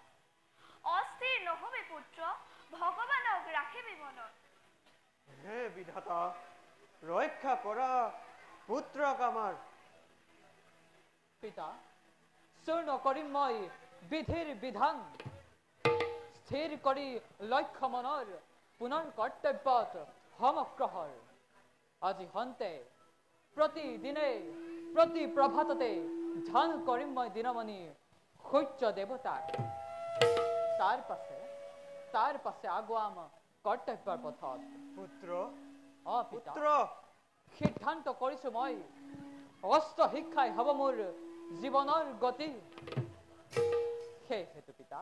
অস্থিৰ নহবে পুত্ৰ ভগৱানক ৰাখিবি মনত হে বিধাতা ৰক্ষা কৰা পুত্ৰক আমাৰ পিতা চূৰ্ণ কৰিম মই বিধিৰ বিধান স্থিৰ কৰি লক্ষ্য মনৰ পুনৰ কৰ্তব্যত সমগ্ৰহৰ আজি হন্তে প্ৰতিদিনে প্ৰতি প্ৰভাততে ধ্যান কৰিম মই দিনমণি সূৰ্য দেৱতাক তাৰ পাছে আগুৱাম কৰ্তব্যৰ পথত পুত্ৰ পুত্ৰ সিদ্ধান্ত কৰিছো মই অস্ত্ৰ শিক্ষাই হব মোৰ জীৱনৰ গতি সেয়েহেতু পিতা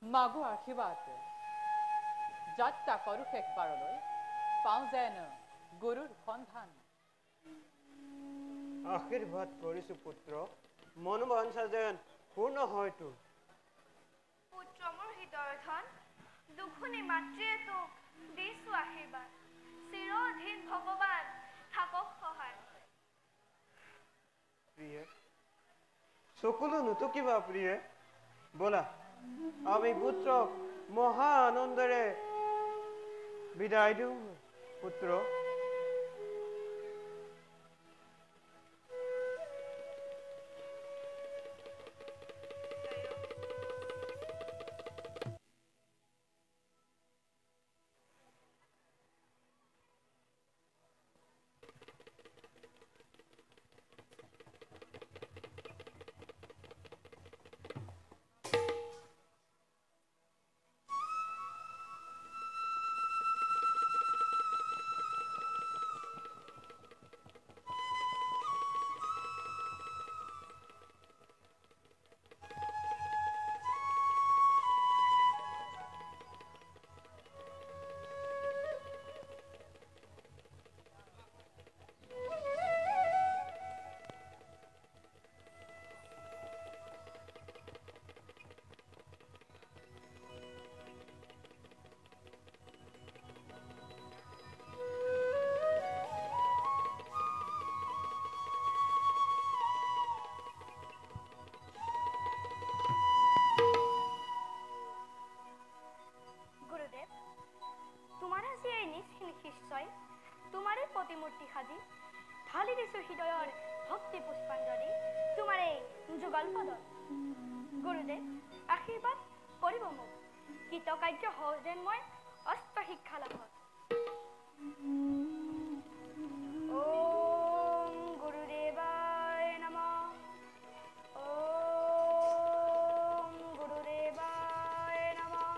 মাগো আশীৰ্বাদ যাত্ৰা কৰো শেষ বাৰলৈ পাওঁ যেন গুৰুৰ সন্ধান আশীৰ্বাদ কৰিছো পুত্ৰ মনোবাঞ্ছা যেন পূৰ্ণ হয় তোৰ পুত্ৰ মোৰ হৃদয়ৰ ধন দুখুনি মাতৃয়ে তোক দিছো আশীৰ্বাদ চিৰধীন ভগৱান থাকক সহায় প্ৰিয়ে চকুলো নুটুকিবা প্ৰিয়ে বলা আমি পুত্ৰক মহা আনন্দেৰে বিদায় দিওঁ পুত্ৰ প্ৰতিমূৰ্তি সাজি ঢালি দিছো হৃদয়ৰ ভক্তি পুষ্পাঞ্জলি তোমাৰে যুগল পদত গুৰুদেৱ আশীৰ্বাদ কৰিব মোক কৃতকাৰ্য হওঁ যেন মই অস্ত্ৰ শিক্ষা লাভত ওম গুৰুদেৱায় নমঃ ওম গুৰুদেৱায় নমঃ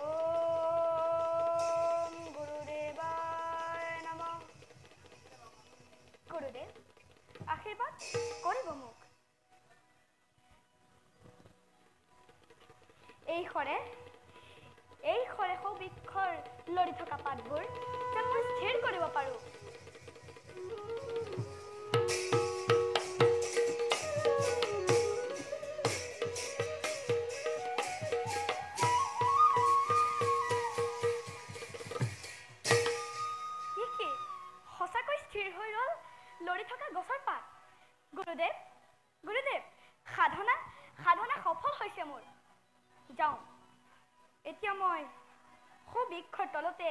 ওম গুৰুদেৱায় নমঃ গুৰুদেৱ আশীৰ্বাদ কৰিব মোক এই খৰে সৌবৃক্ষৰ লৰি থকা পাতবোৰ যেন মই স্থিৰ কৰিব পাৰোঁ সঁচাকৈ স্থিৰ হৈ ৰ'ল লৰি থকা গছৰ পাত গুৰুদেৱ গুৰুদেৱ সাধনা সফল হৈছে মোৰ যাওঁ এতিয়া মই সৌবৃক্ষৰ তলতে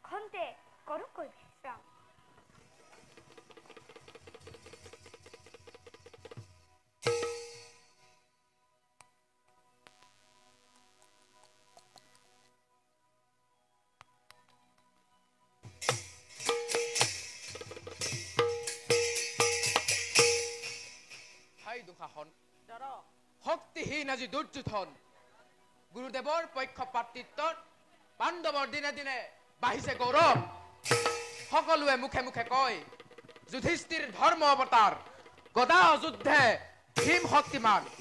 খন্তে কৰোঁকৈ বিশ্ৰাম দুঃশাসন শক্তিহীন আজি দুৰ্যোধন গুৰুদেৱৰ পক্ষপাতিত্বত পাণ্ডৱৰ দিনে দিনে বাঢ়িছে গৌৰৱ সকলোৱে মুখে মুখে কয় যুধিষ্ঠিৰ ধৰ্ম অৱতাৰ গদা অযুদ্ধে ভীম শক্তিমান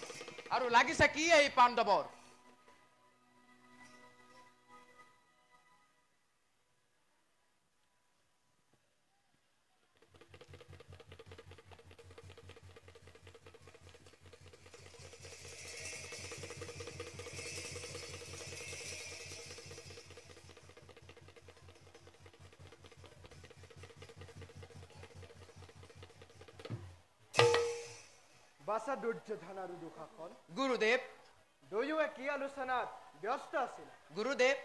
আৰু লাগিছে কি এই পাণ্ডৱৰ বাছা দুৰ্যোধন আৰু দুঃশাসন গুৰুদেৱ দুয়োৱে কি আলোচনাত ব্যস্ত আছিল গুৰুদেৱ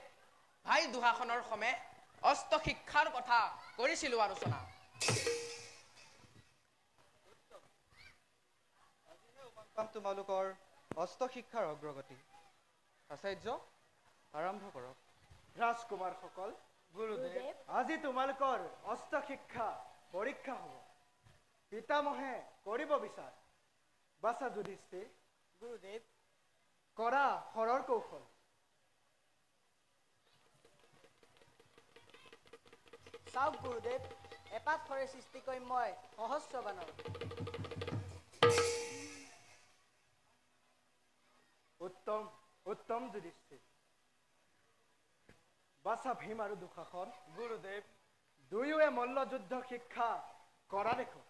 ভাই দুঃশাসনৰ সমে অস্ত্ৰ শিক্ষাৰ কথা কৰিছিলো আলোচনা তোমালোকৰ অস্ত্ৰ শিক্ষাৰ অগ্ৰগতি আচাৰ্য আৰম্ভ কৰক ৰাজকুমাৰসকল গুৰুদেৱ আজি তোমালোকৰ অস্ত্ৰ শিক্ষা পৰীক্ষা হ'ব পিতামহে কৰিব বিচাৰ বাছা যুধিষ্ঠিৰ গুৰুদেৱ কৰা হৰৰ কৌশল চাওক গুৰুদেৱ এপাত হৰে সৃষ্টি কৰি মই সহস্ৰ বানৰ উত্তম উত্তম যুধিষ্ঠিৰ বাছা ভীম আৰু দুঃশাসন গুৰুদেৱ দুয়োৱে মল্লযুদ্ধ শিক্ষা কৰা দেখো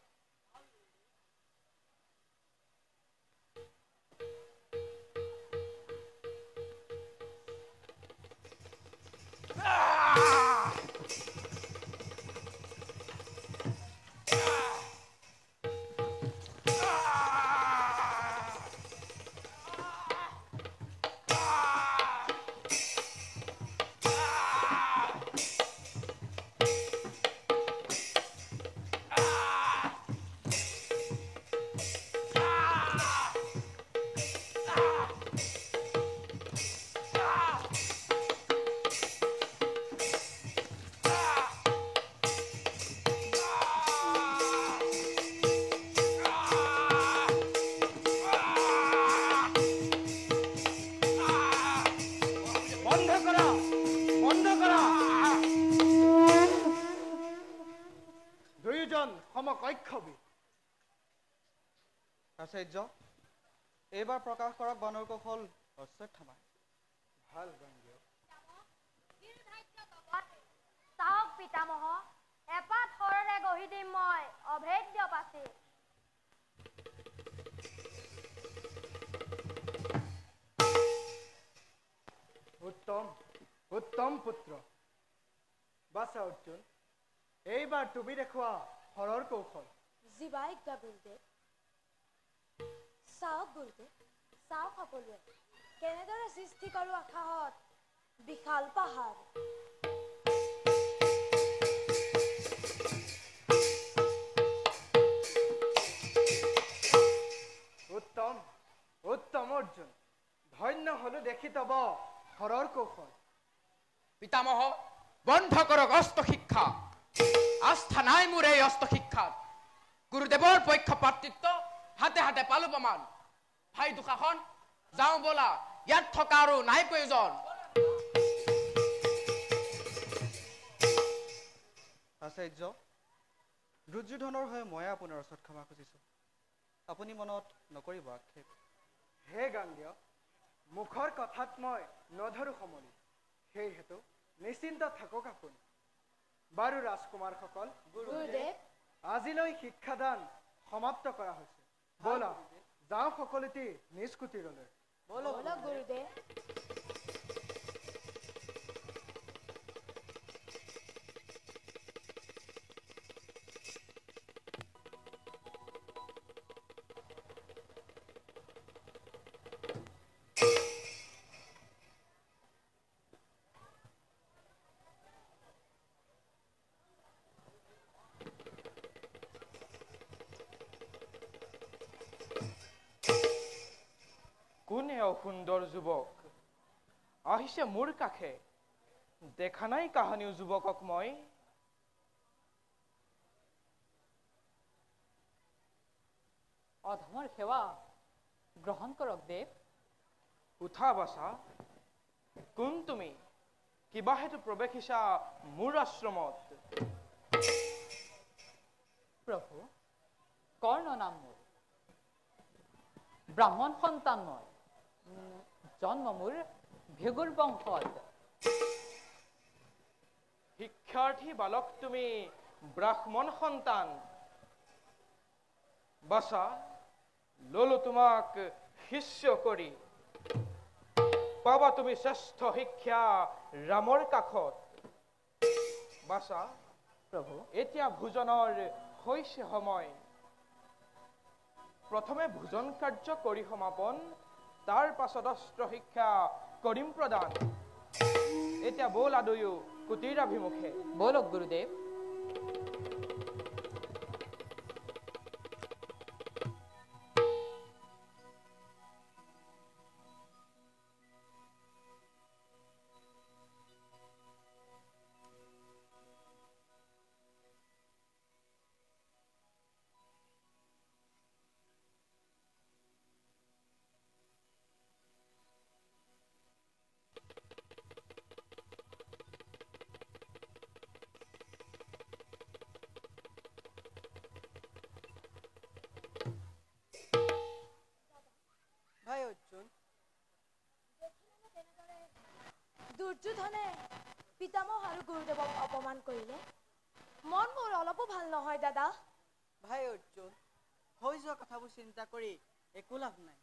আচাৰ্য এইবাৰ প্ৰকাশ কৰক বানৰ কৌশল অশ্বত্থামা ভাল চাওক পিতামহ এপাত হৰেৰে গঢ়ি দিম মই অভেদ্য পাছি উত্তম উত্তম পুত্ৰ বাছা অৰ্জুন এইবাৰ তুমি দেখুৱা হৰৰ কৌশল জীৱাজ্ঞা গুৰুদেৱ চাওক গুৰুদেৱ চাওক সকলোৱে কেনেদৰে সৃষ্টি কৰোঁ আকাশত বিশাল পাহাৰ উত্তম উত্তম অৰ্জুন ধন্য হলো দেখি তব হৰৰ কৌশল পিতামহ বন্ধ কৰক অস্ত্ৰ শিক্ষা আস্থা নাই মোৰ এই অস্ত্ৰ শিক্ষাত গুৰুদেৱৰ পক্ষপাতিত্ব হাতে হাতে পালো প্ৰমাণ ভাই দুঃশাসন যাওঁ বলা ইয়াত থকা আৰু নাই প্ৰয়োজন আচাৰ্য দুৰ্যোধনৰ হৈ মই আপোনাৰ ওচৰত ক্ষমা খুজিছো আপুনি মনত নকৰিব আক্ষেপ হে গাঙ্গেয় মুখৰ কথাত মই নধৰো সমনি সেইহেতু নিশ্চিন্ত থাকক আপুনি বাৰু ৰাজকুমাৰসকল গুৰুদেৱ আজিলৈ শিক্ষাদান সমাপ্ত কৰা হৈছে বলা যাওঁ সকলোটি নিজ কুটিৰলৈ বলক গুৰুদেৱ কোনে সুন্দৰ যুৱক আহিছে মোৰ কাষে দেখা নাই কাহানিও যুৱকক মই অধমৰ সেৱা গ্ৰহণ কৰক দেৱ। উঠা বাছা, কোন তুমি? কিবা হেতু প্ৰৱেশিছা মোৰ আশ্ৰমত? প্ৰভু, কৰ্ণ নাম মোৰ, ব্ৰাহ্মণ সন্তান মই, জন্ম মোৰ ভৃগুৰ বংশত। শিক্ষাৰ্থী বালক তুমি, ব্ৰাহ্মণ সন্তান। বাছা, ললো তোমাক শিষ্য কৰি। পাবা তুমি শ্ৰেষ্ঠ শিক্ষা ৰামৰ কাষত। বাছা, প্ৰভু, এতিয়া ভোজনৰ হৈছে সময়। প্ৰথমে ভোজন কাৰ্য কৰি সমাপন, তাৰ পাছত অস্ত্ৰ শিক্ষা কৰিম প্ৰদান। এতিয়া বল আদয়ো কুটিৰাভিমুখে। বলক গুৰুদেৱ। ভাই অৰ্জুন, দুৰ্যোধনে পিতামহ আৰু গুৰুদেৱক অপমান কৰিলে। মন মোৰ অলপো ভাল নহয় দাদা। ভাই অৰ্জুন, হৈ যোৱা কথাবোৰ চিন্তা কৰি একো লাভ নাই।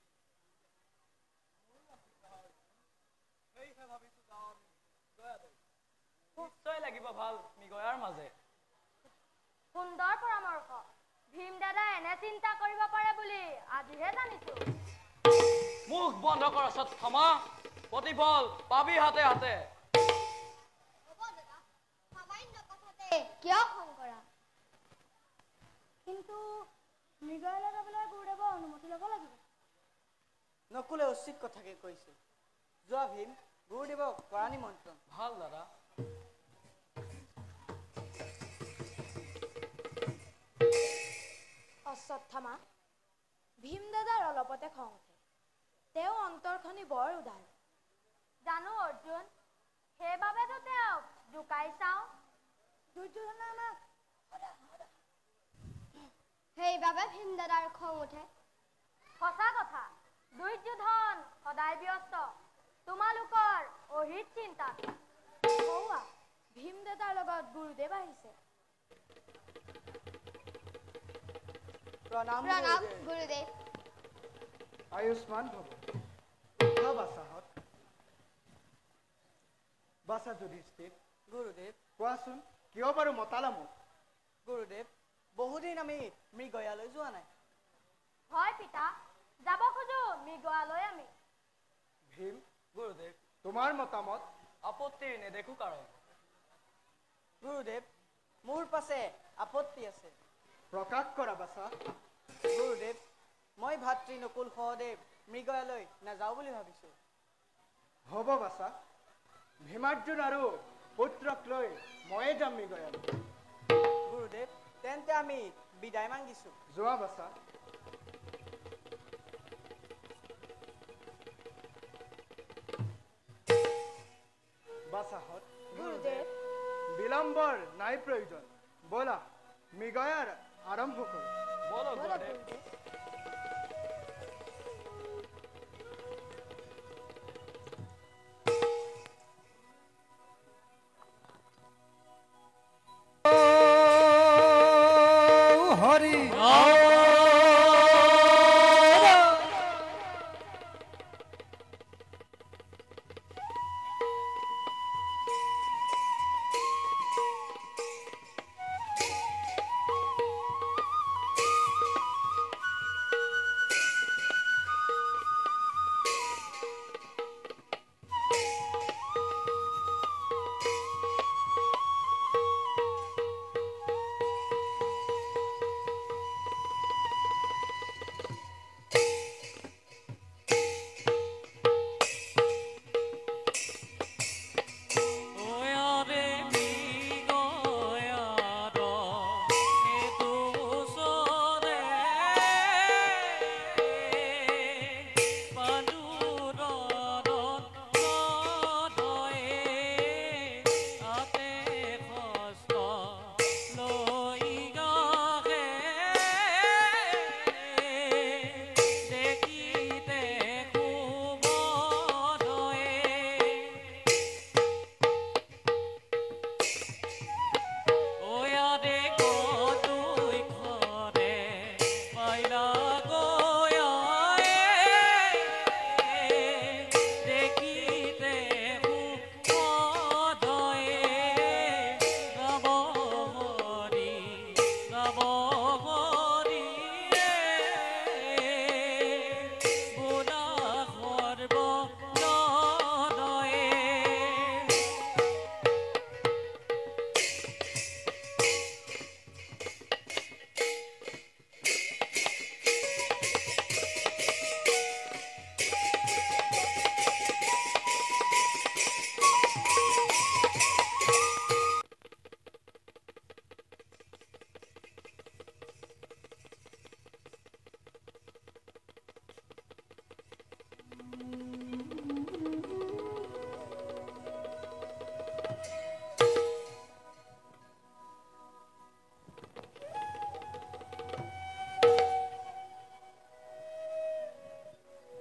নিশ্চয় লাগিব ভাল মৃগয়াৰ মাজে। সুন্দৰ পৰামৰ্শ। ভীম দাদা এনে চিন্তা কৰিব পাৰে বুলি আজিহে জানিছো। মুখ বন্ধ কৰ সৎক্ষমা, প্ৰতিফল পাবি হাতে হাতে। কিয় খং কৰা? কিন্তু মৃগয়ালৈ যাবলৈ গুৰুদেৱৰ অনুমতি ল'ব লাগিব। নকুলে উচিত কথাকে কৈছে। যোৱা ভীম, গুৰুদেৱক কৰা নিমন্ত্ৰণ। ভাল দাদা। অশ্বত্থামা, ভীম দাদাৰ অলপতে খং উঠে। তেওঁ অন্তৰখনি বৰ উদাৰ। জানো অৰ্জুন, সেইবাবেতো তেওঁক জোকাই চাওঁ। দুৰ্যোধনে আমাক সেইবাবে ভীম দাদাৰ খং উঠে। সঁচা কথা, দুৰ্যোধন সদায় ব্যস্ত তোমালোকৰ অহিত চিন্তাত। কৌৱা, ভীম দাদাৰ লগত গুৰুদেৱ আহিছে। প্ৰণাম গুৰুদেৱ। আয়ুষ্মান ভৱ। উঠা বাছাহঁত। বাছা যুধিষ্ঠিৰ, গুৰুদেৱ। কোৱাচোন কিয় বাৰু মতালা মোক? গুৰুদেৱ, বহুদিন আমি মৃগয়ালৈ যোৱা নাই। হয় পিতা, যাব খোজো মৃগয়ালৈ আমি। ভীম, গুৰুদেৱ, তোমাৰ মতামত? আপত্তিৰ নেদেখো কাৰণ। গুৰুদেৱ, মোৰ পাছে আপত্তি আছে। প্ৰকাশ কৰা বাছা। গুৰুদেৱ, মই ভাতৃ নকুল সহদেৱ মৃগয়ালৈ নাযাওঁ বুলি ভাবিছো। হ'ব বাছা, ভীমাৰ্জুন আৰু পুত্ৰক লৈ ময়ে যাম মৃগয়ালৈ। গুৰুদেৱ, তেন্তে আমি বিদায় মাগিছো। যোৱা বাছা। বাছাহঁত, গুৰুদেৱ, বিলম্বৰ নাই প্ৰয়োজন। ব'লা মৃগয়াৰ আৰম্ভ কৰোঁ। বলক গুৰুদেৱ। হৰি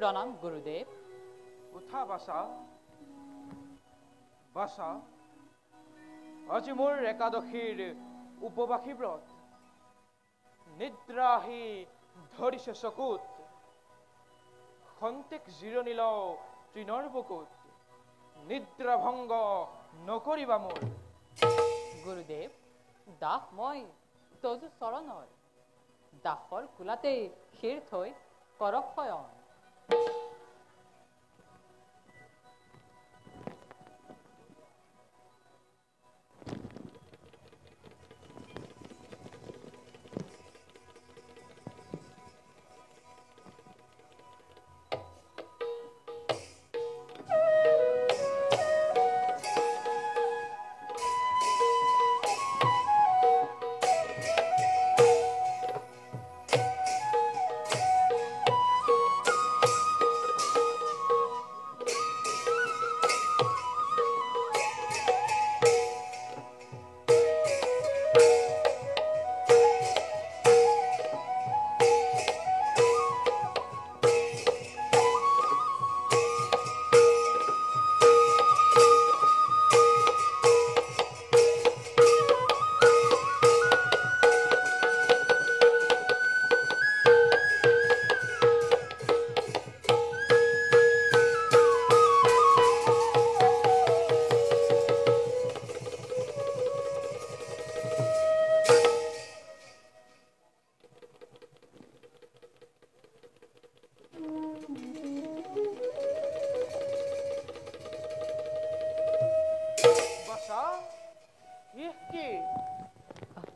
প্ৰণাম গুৰুদেৱ। উঠা বাছা, বাছা, আজি মোৰ একাদশীৰ উপবাসী ব্ৰত। নিদ্ৰা আহি ধৰিছে চকুত, খন্তেক জিৰণি লওঁ তৃণৰ বুকুত। নিদ্ৰা ভংগ নকৰিবা মোৰ। গুৰুদেৱ, দাস মই তজু চৰণৰ, দাসৰ কোলাতেই শিৰ থৈ কৰক শয়ন।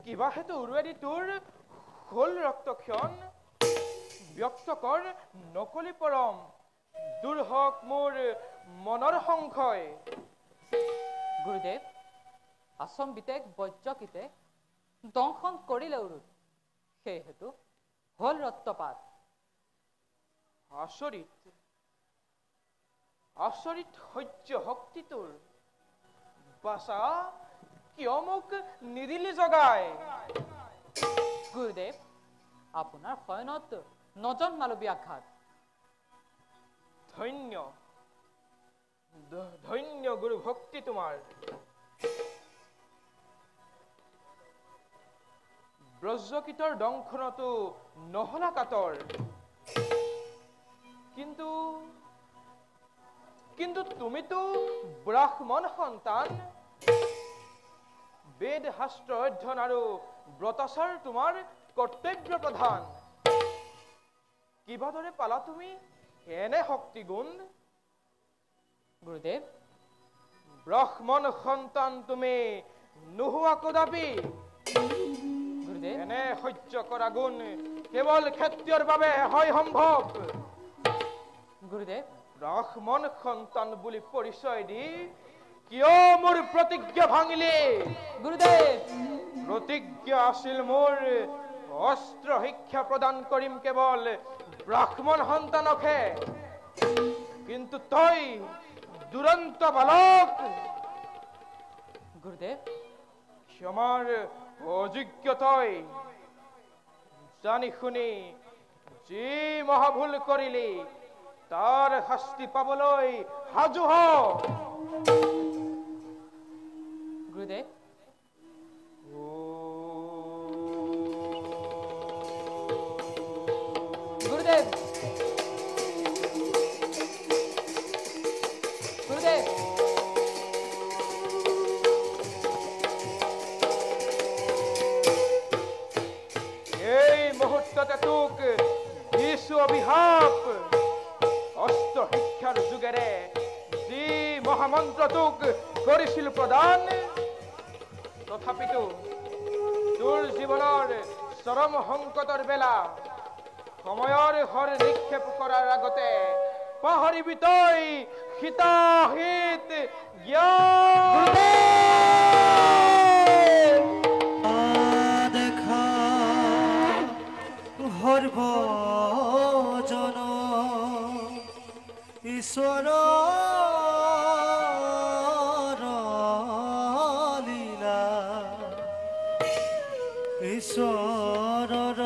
কিবা হেতু উৰুৱাই তোৰ হল ৰক্তক্ষণ, ব্যক্ত কৰ নকলি পৰম, দূৰ হওক মোৰ মনৰ সংশয়। গুৰুদেৱ, আচম্বিতে বজ্ৰকীতে দংশন কৰিলে উৰুত, সেইহেতু হল ৰক্তপাত। আচৰিত, আচৰিত সহ্য শক্তি তোৰ। বাছা, কিয় মোক নিদিলি জগাই? গুৰুদেৱ, আপোনাৰ শয়নত নজন্মালো ব্যাঘাত। ধন্য, ধন্য গুৰু ভক্তি তোমাৰ। ব্ৰজকীতৰ দংশনতো নহলা কাতৰ, কিন্তু কিন্তু তুমিতো ব্ৰাহ্মণ সন্তান, বেদ শাস্ত্ৰ অধ্যয়ন আৰু ব্ৰতাচাৰ তোমাৰ কৰ্তব্য প্ৰধান। কিবাদৰে পালা তুমি এনে শক্তি গুণ? গুৰুদেৱ, ব্ৰাহ্মণ সন্তান তুমি নোহোৱা কদাপি। গুৰুদেৱ, এনে সহ্য কৰা গুণ কেৱল ক্ষত্ৰিয়ৰ বাবে হয় সম্ভৱ। গুৰুদেৱ, ব্ৰাহ্মণ সন্তান বুলি পৰিচয় দি কিয় মোৰ প্ৰতিজ্ঞা ভাঙিলি? গুৰুদেৱ, প্ৰতিজ্ঞা আছিল মোৰ অস্ত্ৰ শিক্ষা প্ৰদান কৰিম কেৱল ব্ৰাহ্মণ সন্তানকহে, কিন্তু তই দুৰন্ত বালক। গুৰুদেৱ, ক্ষমাৰ অযোগ্য তই, জানি শুনি যি মহাভুল কৰিলি তাৰ শাস্তি পাবলৈ সাজু হ। গুৰুদেৱ, গুৰুদেৱ, গুৰুদেৱ, এই মুহূৰ্ততে তোক দিছো অভিশাপ। অস্ত্ৰ শিক্ষাৰ যোগেৰে যি মহামন্ত্ৰ তোক কৰিছিল প্ৰদান, তথাপিতো তোৰ জীৱনৰ চৰম সংকটৰ বেলা সময়ৰ হৰ নিক্ষেপ কৰাৰ আগতে পাহৰিবি তই হিতাহিত জ্ঞান। দেখা সৰ্বজন ঈশ্বৰ লীলা, ঈশ্বৰৰ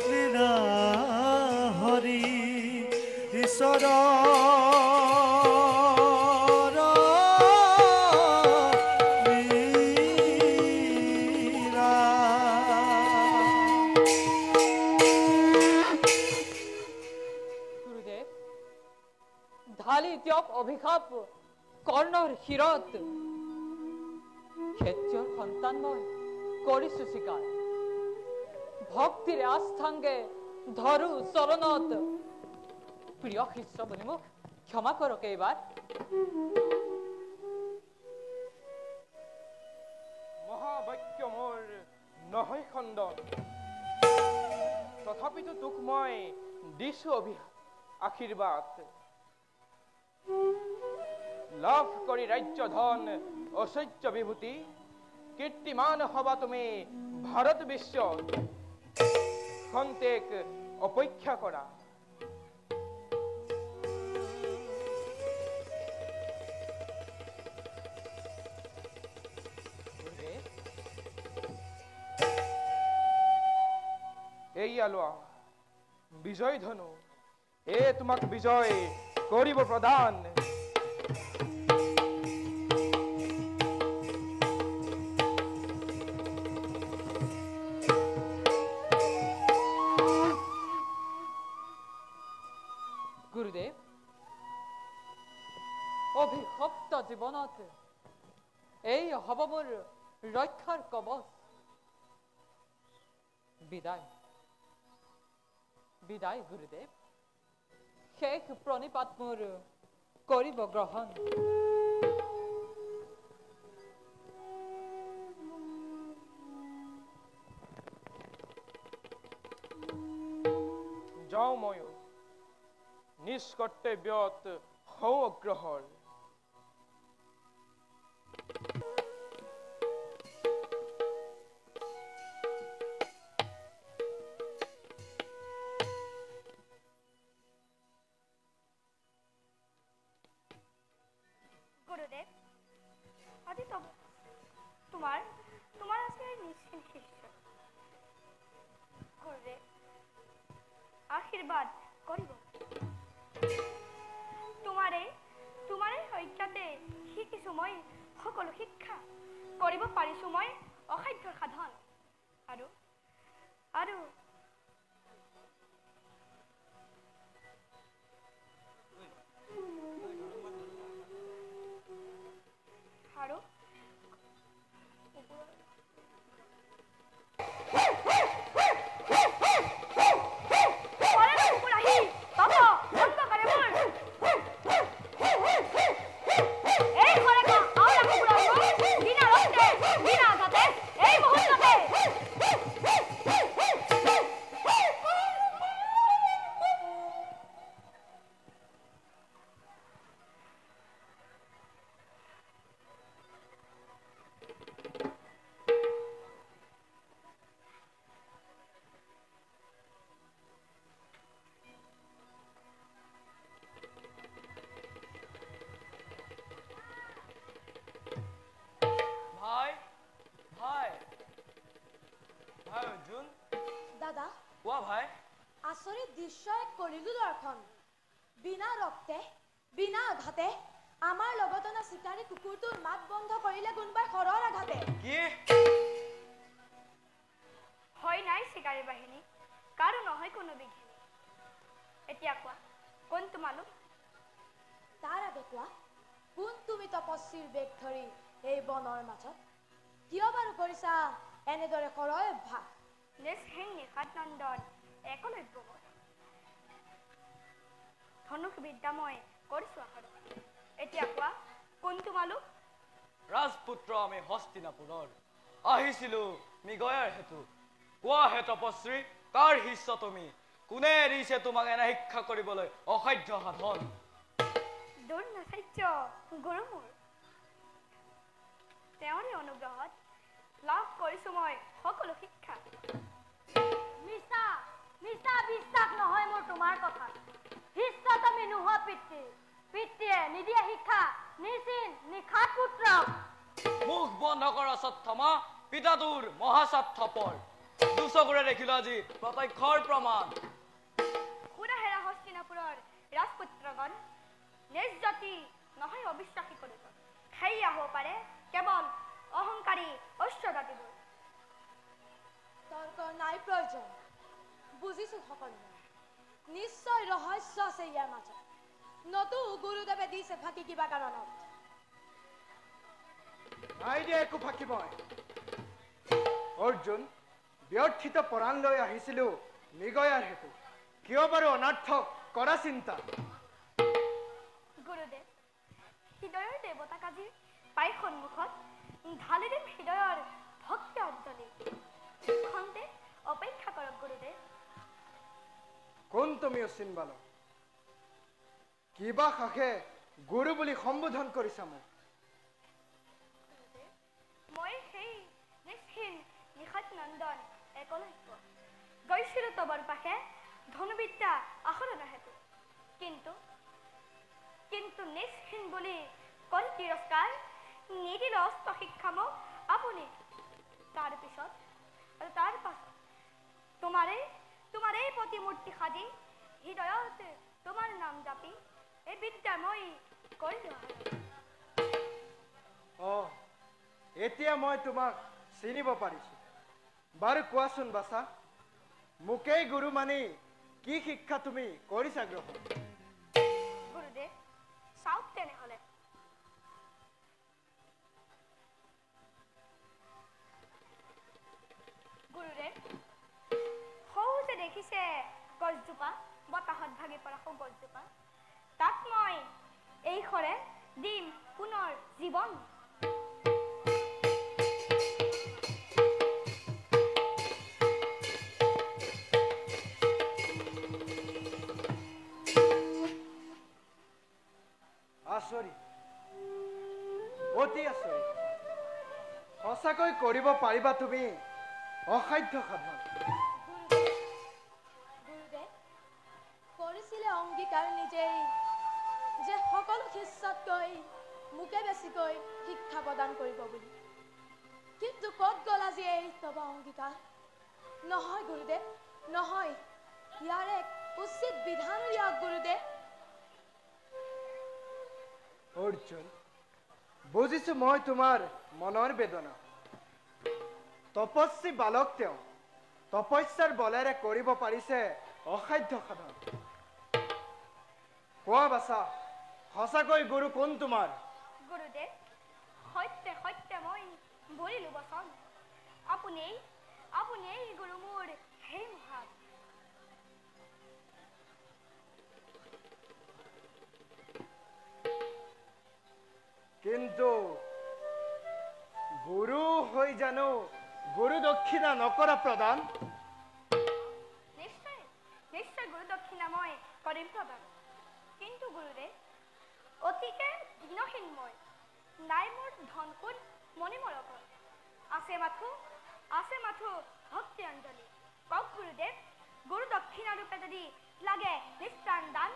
লীলা হৰি। অভিশাপ কৰ্ণৰ শিৰত ক্ষেত্ৰৰ সন্তান মই কৰিছো স্বীকাৰ ভক্তিৰে আস্থাংগে ধৰো চৰণত প্ৰিয় শিষ্য বুলি মোক ক্ষমা কৰক এইবাৰ মহাবাক্য মোৰ নহয় খণ্ডন তথাপিতো তোক মই দিছো আশীৰ্বাদ লাভ কৰি ৰাজ্য ধন ঐশ্বৰ্য বিভূতি কীৰ্তিমান হবা তুমি ভাৰত বিশ্বত খন্তেক অপেক্ষা কৰা এইয়া লোৱা বিজয় ধনু তোমাক বিজয় কৰিব প্ৰদান গুৰুদেৱ অভিশপ্ত জীৱনত এই হব মোৰ ৰক্ষাৰ কবচ বিদায় বিদায় গুৰুদেৱ শেষ প্ৰণিপাত মোৰ কৰিব গ্ৰহণ যাওঁ ময়ো নিজ কৰ্তব্যত হওঁ অগ্ৰসৰ গুৰুদেৱ আজি তোমাৰ আছে নিশ্চিত শিষ্য গুৰুদেৱ আশীৰ্বাদ কৰিব তোমাৰে সজ্ঞাতে শিকিছো মই সকলো শিক্ষা কৰিব পাৰিছো মই অসাধ্য সাধন আৰু আৰু আৰু আচৰিত দৃশ্য এক কৰিলো দৰ্শন বিনা ৰক্তে বিনা আঘাতে আমাৰ লগত অনা চিকাৰী কুকুৰটোৰ মাত বন্ধ কৰিলে কোনোবাই খৰৰ আঘাতে কি হয় নাই চিকাৰী বাহিনী কাৰো নহয় কোনো বিঘিনি এতিয়া কোৱা কোন তোমালোক তাৰ আগে কোৱা কোন তুমি তপস্বীৰ বেগ ধৰি এই বনৰ মাজত কিয় বাৰু কৰিছা এনেদৰে খৰৰ অভ্যাস নিষ্হিং নিষাদ নন্দন একলব্য ধনুষ বিদ্যা মই কৰিছো আহৰণ এতিয়া কোৱা কোন তোমালোক ৰাজপুত্ৰ আমি হস্তিনাপুৰৰ আহিছিলো মৃগয়াৰ হেতু কোৱা হে তপস্বী কাৰ শিষ্য তুমি কোনে এৰিছে তোমাক এনে শিক্ষা কৰিবলৈ অসাধ্য সাধন দুৰ্নাচাৰ্য গুৰু মোৰ তেওঁৰে অনুগ্ৰহত লাভ কৰিছো মই সকলো শিক্ষা মিছা মিছা বিশ্বাস নহয় মোৰ তোমাৰ কথা শিষ্য তুমি নোহোৱা পিতৃয়ে নিদিয়া শিক্ষা নিচিন নিখাত পুত্ৰক মুখ বন্ধ কৰা সত্যমা পিতাটোৰ মহাস্বাৰ্থপৰ দুচকুৰে দেখিলো আজি প্ৰত্যক্ষৰ প্ৰমাণ সুৰাহেৰা হস্তিনাপুৰৰ ৰাজপুত্ৰগণ নিজ জাতি নহয় অবিশ্বাসী কৰিত সেয়া হ'ব পাৰে কেৱল অহংকাৰী অশ্ব জাতিবোৰ তৰ্কৰ নাই প্ৰয়োজন বুজিছো সকলো নিশ্চয় ৰহস্য আছে ইয়াৰ মাজত নতু গুৰুদেৱে দিছে ফাঁকি কিবা কাৰণত? নাই দিয়া একো ফাঁকি মই। অৰ্জুন, ব্যৰ্থিত পৰাণ লৈ আহিছিলো মৃগয়াৰ হেতু। কিয় বাৰু অনাৰ্থক কৰা চিন্তা? গুৰুদেৱ, হৃদয়ৰ দেৱতা কাজিৰ পাই সন্মুখত ঢালি দিম হৃদয়ৰ ভক্তি অঞ্জলি। খন্তে অপেক্ষা কৰক গুৰুদেৱ। কোন তুমি অচিন বালক? কিবা শাখে গুৰু বুলি সম্বোধন কৰিছা মোক? মই সেই নিষ্হীন নিশাত নন্দন একলব্য গৈছিলো তবৰ পাশে ধনুবিদ্যা আহৰণ হেতু। কিন্তু নিষ্হীন বুলি কৰি তিৰস্কাৰ নিদিল অস্ত্ৰ শিক্ষা মোক আপুনি। তাৰ পাছত তোমাৰ এই প্ৰতিমূৰ্তি সাজি হৃদয়ত তোমাৰ নাম জাপি এই বিদ্যা মই কৰিলো। এতিয়া মই তোমাক চিনিব পাৰিছো। বাৰু কোৱাচোন বাছা, মোকেই গুৰু মানি কি শিক্ষা তুমি কৰিছা গ্ৰহণ? গুৰুদেৱ, চাওক তেনেহলে। গুৰুদেৱ, সৌতে দেখিছে গছজোপা, বতাহত ভাগি পৰা সৌ গছজোপা, তাক মই এই শৰে দিম পুনৰ জীৱন। আচৰিত, অতি আচৰিত। সঁচাকৈ কৰিব পাৰিবা তুমি অসাধ্য সাধন। গুৰুদেৱ কৰিছিলে অংগীকাৰ নিজেই যে সকলো শিষ্যতকৈ মোকে বেছিকৈ শিক্ষা প্ৰদান কৰিব বুলি। কিন্তু ক'ত গ'ল আজি এই তব অংগীকাৰ? নহয় গুৰুদেৱ, নহয়, ইয়াৰ এক উচিত বিধান উলিয়াওক গুৰুদেৱ। অৰ্জুন, বুজিছো মই তোমাৰ মনৰ বেদনা। তপস্বী বালক তেওঁ তপস্যাৰ বলেৰে কৰিব পাৰিছে অসাধ্য সাধন। কোৱা বাছা, সঁচাকৈ গুৰু কোন তোমাৰ? গুৰুদেৱ, সত্যে সত্যে মই বলিলো বচন। আপুনি গুৰু মোৰ সেই মহান। কিন্তু গুৰু হৈ জানো গুৰু দক্ষিণা নকৰা প্ৰদান? নিশ্চয় নিশ্চয় গুৰু দক্ষিণা মই কৰিম প্ৰদান। কিন্তু গুৰুদেৱ, অতিকে দিনহীন মই, নাই মোৰ ধন সোণ মণিমৰক, আছে মাথো ভক্তি অঞ্জলি। কওক গুৰুদেৱ, গুৰু দক্ষিণা ৰূপে যদি লাগে নিষ্ঠান দান,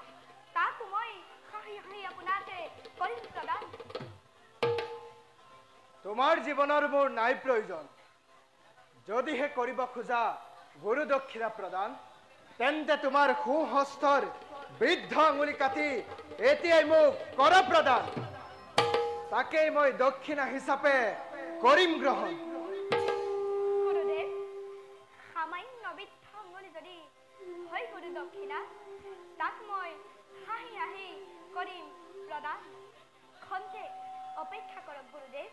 তাকো মই হাঁহি হাঁহি আপোনাকে কৰিম প্ৰদান। তোমাৰ জীৱনৰ মোৰ নাই প্ৰয়োজন। যদিহে কৰিব খোজা গুৰু দক্ষিণা প্ৰদান, তেন্তে তোমাৰ সুহস্তৰ বৃদ্ধ আঙুলি কাটি এতিয়াই মোক কৰ প্ৰদান। তাকেই মই দক্ষিণা হিচাপে কৰিম গ্ৰহণ। গুৰুদেৱ, সামান্য বৃদ্ধ আঙুলি যদি হয় গুৰু দক্ষিণা, তাক মই হাঁহি হাঁহি কৰিম প্ৰদান। খন্তে অপেক্ষা কৰক গুৰুদেৱ।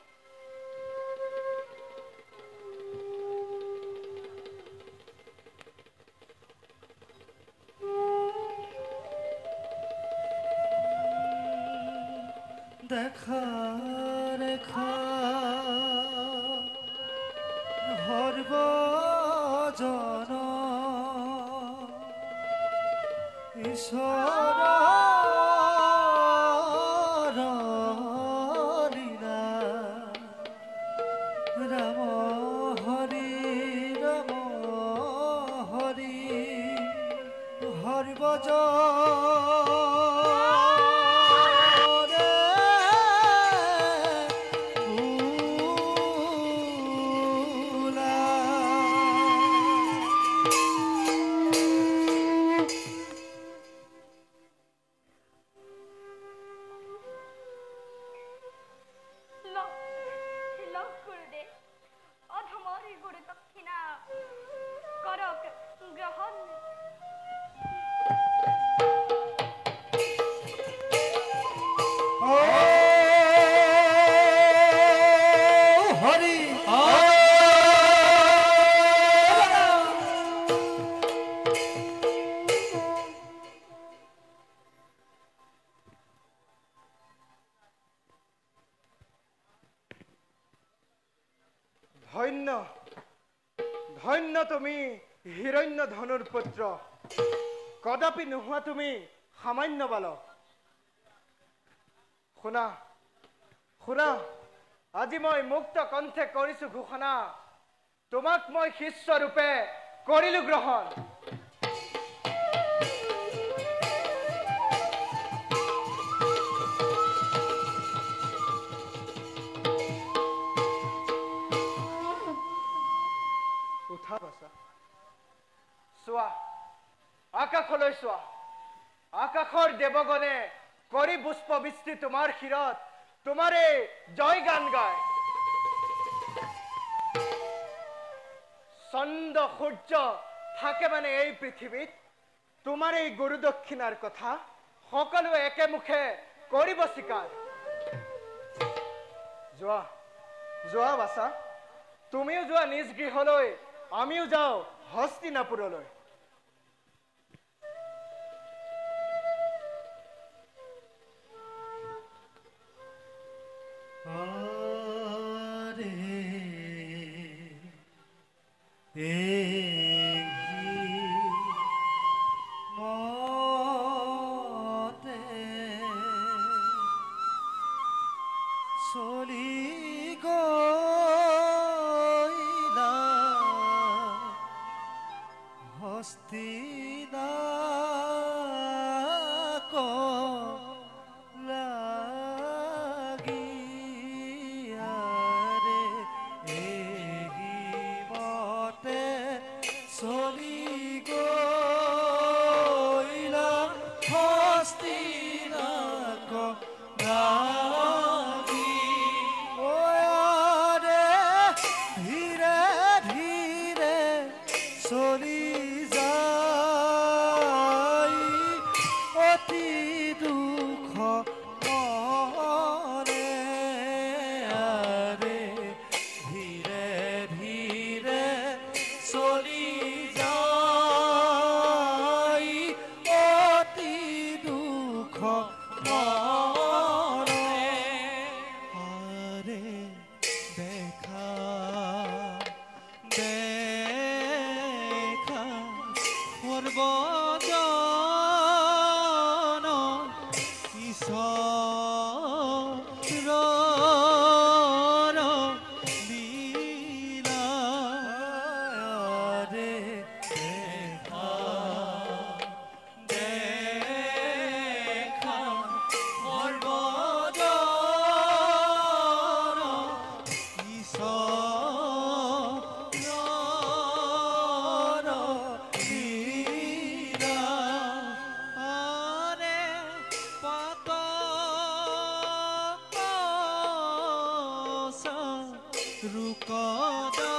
দেখা ৰেখা হৰ্বজন ঈশ্বৰ লীলা ৰাম হৰি হৰ্বজন ধন্য তুমি হিৰণ্য ধনুৰ পুত্ৰ, কদাপি নোহোৱা তুমি সামান্য বালক। শুনা শুনা, আজি মই মুক্ত কণ্ঠে কৰিছো ঘোষণা, তোমাক মই শিষ্য ৰূপে কৰিলো গ্ৰহণ। উঠা বাছা, চোৱা আকাশলৈ চোৱা, আকাশৰ দেৱগণে কৰি পুষ্পবৃষ্টি তোমাৰ শিৰত, তোমাৰে জয় গান গায়। চন্দ্ৰ সূৰ্য থাকে মানে এই পৃথিৱীত, তোমাৰ এই গুৰু দক্ষিণাৰ কথা সকলোৱে একে মুখে কৰিব স্বীকাৰ। যোৱা যোৱা বাছা, তুমিও যোৱা নিজ গৃহলৈ, আমিও যাওঁ হস্তিনাপুৰলৈ। रुका